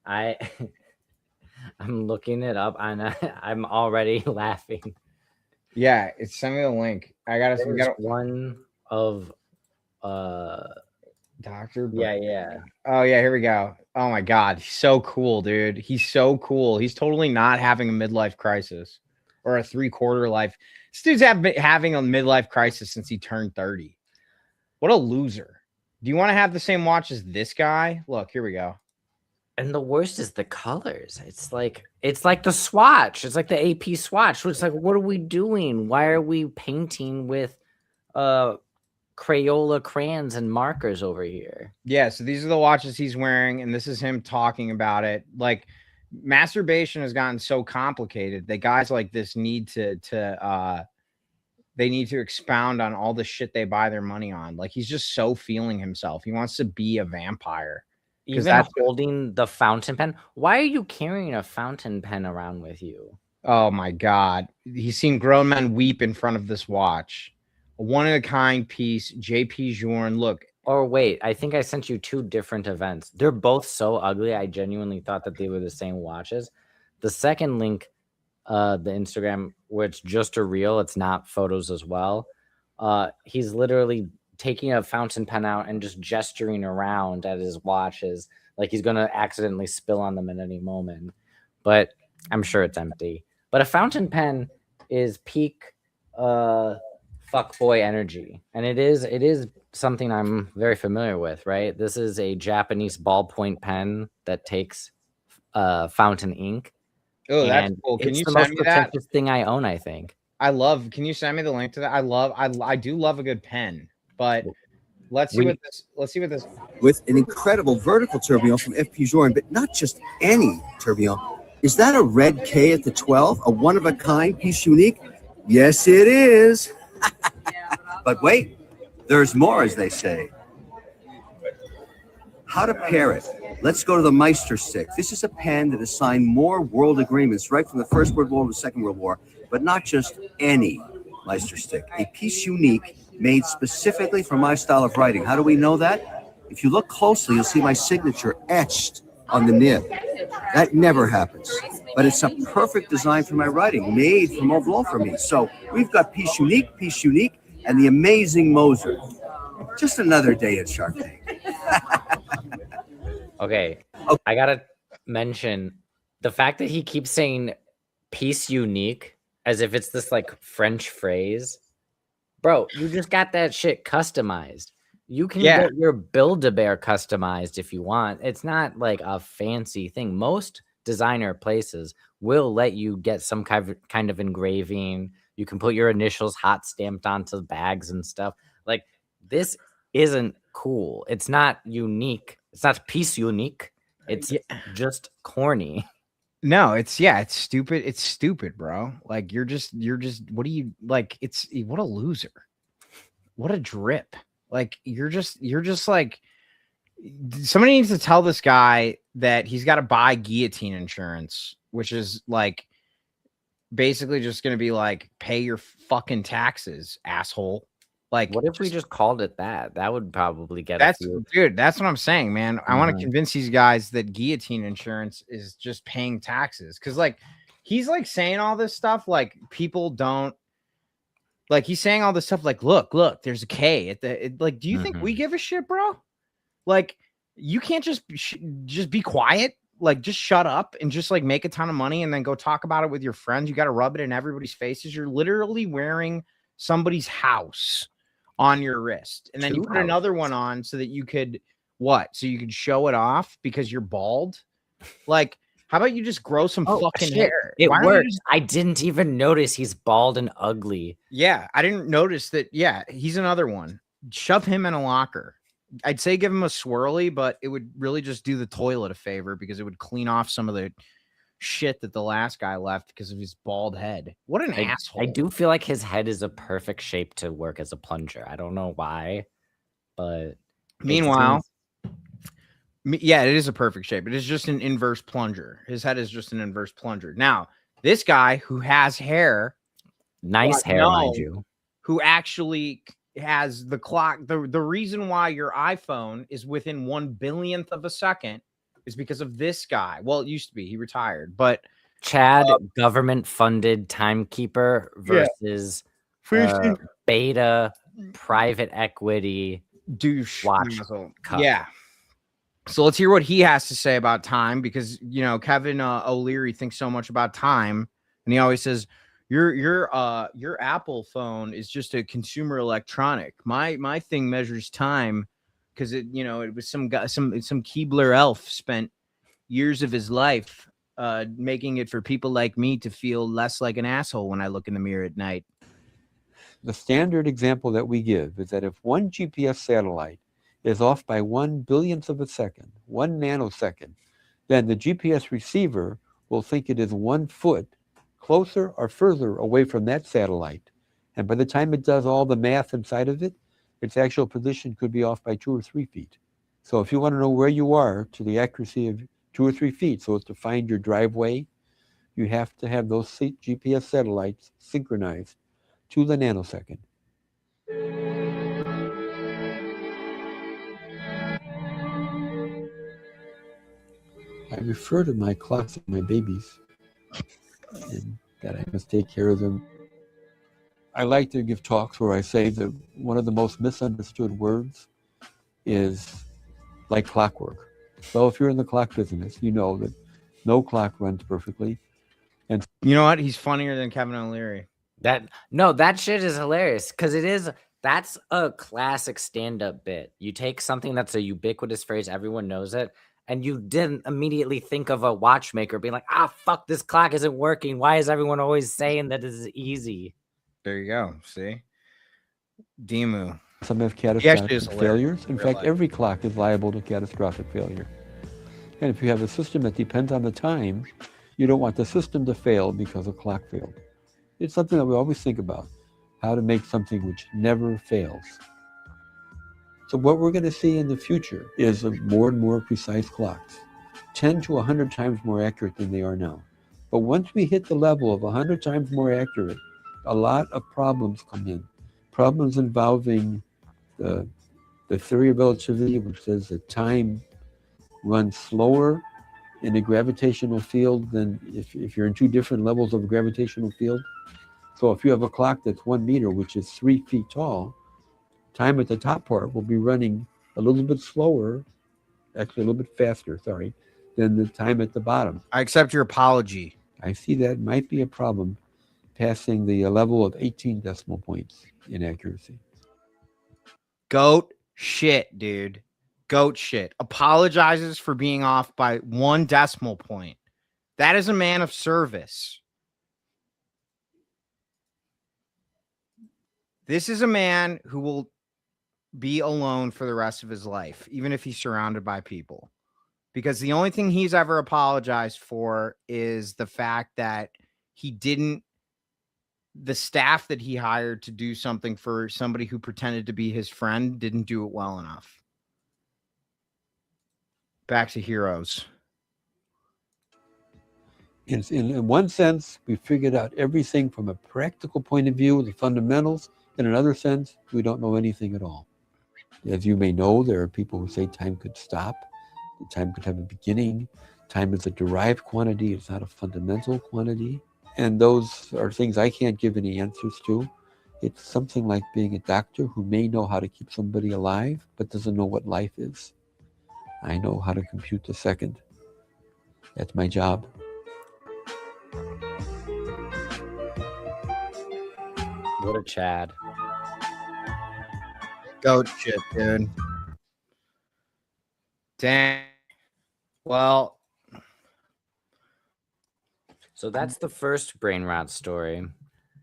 I'm looking it up and I'm already laughing. Yeah, send me the link. There's one of Dr. Yeah. Oh yeah, here we go. Oh my God, he's so cool, dude. He's so cool. He's totally not having a midlife crisis or a 3/4 life. This dude's having a midlife crisis since he turned 30. What a loser. Do you want to have the same watch as this guy? Look, here we go. And the worst is the colors. It's like the swatch. It's like the AP swatch. It's like, what are we doing? Why are we painting with Crayola crayons and markers over here? Yeah, so these are the watches he's wearing, and this is him talking about it. Like, masturbation has gotten so complicated that guys like this need to expound on all the shit they buy their money on. Like, he's just so feeling himself. He wants to be a vampire. Even holding the fountain pen. Why are you carrying a fountain pen around with you? Oh my God. He's seen grown men weep in front of this watch. A one-of-a-kind piece, JP Journe. Look. Or wait, I think I sent you 2 different events. They're both so ugly. I genuinely thought that they were the same watches. The second link, the Instagram, where it's just a reel, it's not photos as well. He's literally taking a fountain pen out and just gesturing around at his watches like he's going to accidentally spill on them at any moment. But I'm sure it's empty. But a fountain pen is peak fuckboy energy. And it is something I'm very familiar with, right? This is a Japanese ballpoint pen that takes fountain ink. Oh, that's cool. Can you send me that? It's the most thing I own, I think. Can you send me the link to that? I do love a good pen, but let's see what this. With an incredible vertical tourbillon from FP Journe, but not just any tourbillon. Is that a red K at the 12? A one-of-a-kind piece unique? Yes, it is. But wait, there's more, as they say. How to pair it. Let's go to the Meister stick. This is a pen that has signed more world agreements right from the First World War to the Second World War, but not just any Meister stick. A piece unique, made specifically for my style of writing. How do we know that? If you look closely, you'll see my signature etched on the nib. That never happens. But it's a perfect design for my writing, made from Oblong for me. So we've got Piece Unique, and the amazing Moser. Just another day at Shark Tank. Okay, I gotta mention the fact that he keeps saying piece unique as if it's this like French phrase. Bro, you just got that shit customized. You can get your Build-A-Bear customized if you want. It's not like a fancy thing. Most designer places will let you get some kind of engraving. You can put your initials hot stamped onto bags and stuff. Like, this isn't cool. It's not unique. It's not piece unique. It's just corny. No, it's stupid. It's stupid, bro. Like you're just what do you like? What a loser. What a drip. Like you're just like, somebody needs to tell this guy that he's got to buy guillotine insurance, which is like basically just going to be like, pay your fucking taxes, asshole. Like, what if we just called it that? That would probably get dude, that's what I'm saying, man. I want to convince these guys that guillotine insurance is just paying taxes. Cause like, he's like saying all this stuff. Like people don't like, he's saying all this stuff. Like, look, there's a K at the, like, do you think we give a shit, bro? Like, you can't just be quiet. Like, just shut up and just like make a ton of money and then go talk about it with your friends. You got to rub it in everybody's faces. You're literally wearing somebody's house on your wrist, and then you put another one on so that you could so you could show it off because you're bald. Like, how about you just grow some fucking hair? It worked. I didn't even notice he's bald and ugly. Yeah, I didn't notice that. Yeah, he's another one. Shove him in a locker. I'd say give him a swirly, but it would really just do the toilet a favor because it would clean off some of the shit that the last guy left because of his bald head. What an asshole. I do feel like his head is a perfect shape to work as a plunger. I don't know why, but meanwhile, yeah, it is a perfect shape. It is just an inverse plunger. His head is just an inverse plunger. Now, this guy who has hair, nice hair, mind you, who actually has the clock, the reason why your iPhone is within 1/1000th of a second is because of this guy. Well, it used to be. He retired, but Chad, government-funded timekeeper versus beta private equity douche watch. Yeah. So let's hear what he has to say about time, because you know Kevin O'Leary thinks so much about time, and he always says your Apple phone is just a consumer electronic. My thing measures time. Because it was some guy, some Keebler elf spent years of his life making it for people like me to feel less like an asshole when I look in the mirror at night. The standard example that we give is that if one GPS satellite is off by 1/1000th of a second, 1 nanosecond, then the GPS receiver will think it is 1 foot closer or further away from that satellite. And by the time it does all the math inside of it, its actual position could be off by 2 or 3 feet. So if you want to know where you are to the accuracy of 2 or 3 feet, so as to find your driveway, you have to have those GPS satellites synchronized to the nanosecond. I refer to my clocks as my babies, and that I must take care of them. I like to give talks where I say that one of the most misunderstood words is like clockwork. Well, if you're in the clock business, you know that no clock runs perfectly. And you know what? He's funnier than Kevin O'Leary. That shit is hilarious because that's a classic stand-up bit. You take something that's a ubiquitous phrase, everyone knows it, and you didn't immediately think of a watchmaker being like, fuck, this clock isn't working. Why is everyone always saying that this is easy? There you go. See? Demu. Some have catastrophic failures. In fact, every clock is liable to catastrophic failure. And if you have a system that depends on the time, you don't want the system to fail because a clock failed. It's something that we always think about, how to make something which never fails. So what we're going to see in the future is more and more precise clocks, 10 to 100 times more accurate than they are now. But once we hit the level of 100 times more accurate, a lot of problems come in. Problems involving the the theory of relativity, which says that time runs slower in a gravitational field than if you're in two different levels of a gravitational field. So if you have a clock that's 1 meter, which is 3 feet tall, time at the top part will be running a little bit slower, actually a little bit faster, sorry, than the time at the bottom. I accept your apology. I see that might be a problem passing the level of 18 decimal points in accuracy. Goat shit, dude. Goat shit. Apologizes for being off by 1 decimal point. That is a man of service. This is a man who will be alone for the rest of his life, even if he's surrounded by people. Because the only thing he's ever apologized for is the fact that the staff that he hired to do something for somebody who pretended to be his friend didn't do it well enough. Back to heroes. In one sense, we figured out everything from a practical point of view, the fundamentals. In another sense, we don't know anything at all. As you may know, there are people who say time could stop, time could have a beginning. Time is a derived quantity, it's not a fundamental quantity. And those are things I can't give any answers to. It's something like being a doctor who may know how to keep somebody alive, but doesn't know what life is. I know how to compute the second. That's my job. What a Chad. Goat shit, dude. Dang. Well. So that's the first brain rot story.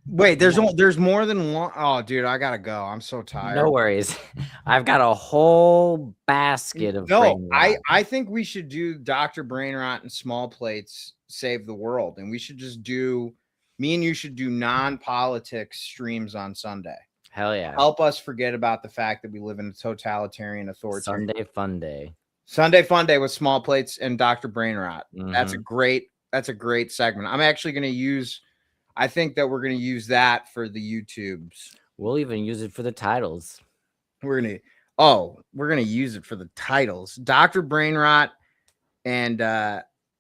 Wait, there's more than one. Oh, dude, I gotta go. I'm so tired. No worries. I've got a whole basket of brain rot. I think we should do Dr. Brainrot and Smallplates Save the World. And we should just me and you should do non-politics streams on Sunday. Hell yeah. Help us forget about the fact that we live in a totalitarian authoritarian. Sunday fun day. Sunday fun day with Smallplates and Dr. Brainrot. Mm-hmm. That's a great segment. I'm actually going to use, I think that we're going to use that for the YouTubes. We'll even use it for the titles. We're going to use it for the titles. Dr. Brainrot and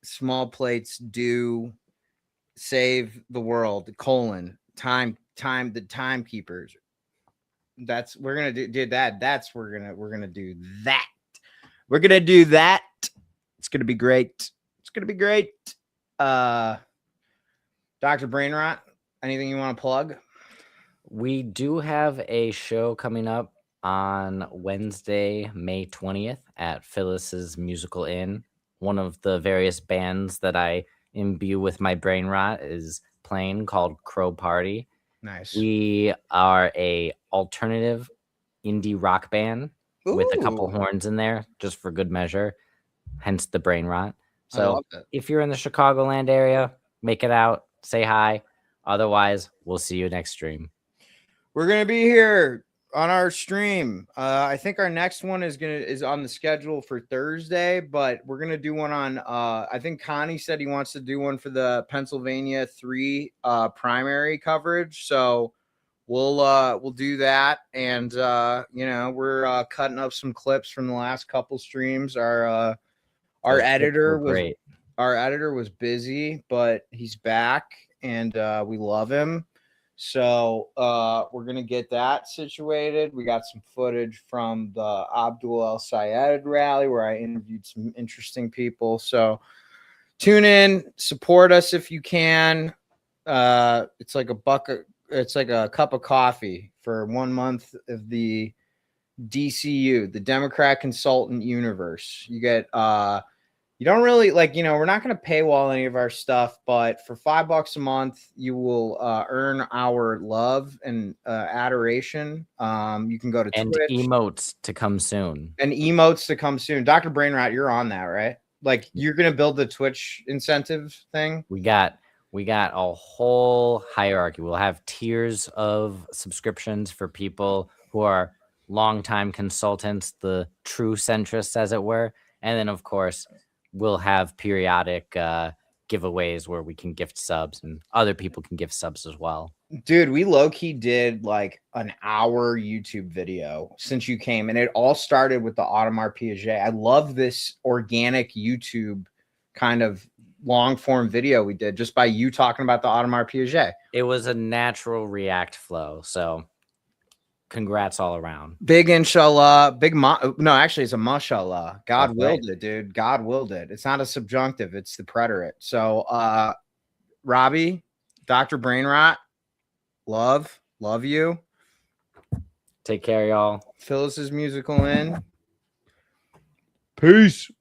Smallplates do save the world, time, the timekeepers. We're going to do that. We're going to do that. We're going to do that. It's going to be great. It's going to be great. Dr. Brainrot, anything you want to plug? We do have a show coming up on Wednesday, May 20th at Phyllis's Musical Inn. One of the various bands that I imbue with my brain rot is playing, called Crow Party. Nice. We are a alternative indie rock band with a couple horns in there, just for good measure, hence the brain rot. So if you're in the Chicagoland area, make it out, say hi. Otherwise, we'll see you next stream. We're going to be here on our stream. I think our next one is on the schedule for Thursday, but we're going to do one on, I think Connie said he wants to do one for the Pennsylvania 3 primary coverage. So we'll do that. And, we're cutting up some clips from the last couple streams. Our editor was busy, but he's back and we love him. So we're going to get that situated. We got some footage from the Abdul El Sayed rally where I interviewed some interesting people. So tune in, support us if you can. It's like a cup of coffee for 1 month of the DCU, the Democrat Consultant Universe. You get you don't really we're not going to paywall any of our stuff, but for $5 a month, you will earn our love and adoration. You can go to and Twitch. Emotes to come soon. Dr. Brainrot, you're on that, right? Like you're going to build the Twitch incentive thing. We got a whole hierarchy. We'll have tiers of subscriptions for people who are longtime consultants, the true centrists, as it were. And then, of course, we'll have periodic giveaways where we can gift subs and other people can gift subs as well. Dude, we low-key did like an hour YouTube video since you came, and it all started with the Audemars Piguet. I love this organic YouTube kind of long form video we did just by you talking about the Audemars Piguet. It was a natural react flow. So congrats all around. Big inshallah, no, actually it's a mashallah. God That's willed right. it, dude. God willed it. It's not a subjunctive, it's the preterite. So Robbie, Dr. Brainrot, love you. Take care, y'all. Phyllis's musical in. Peace.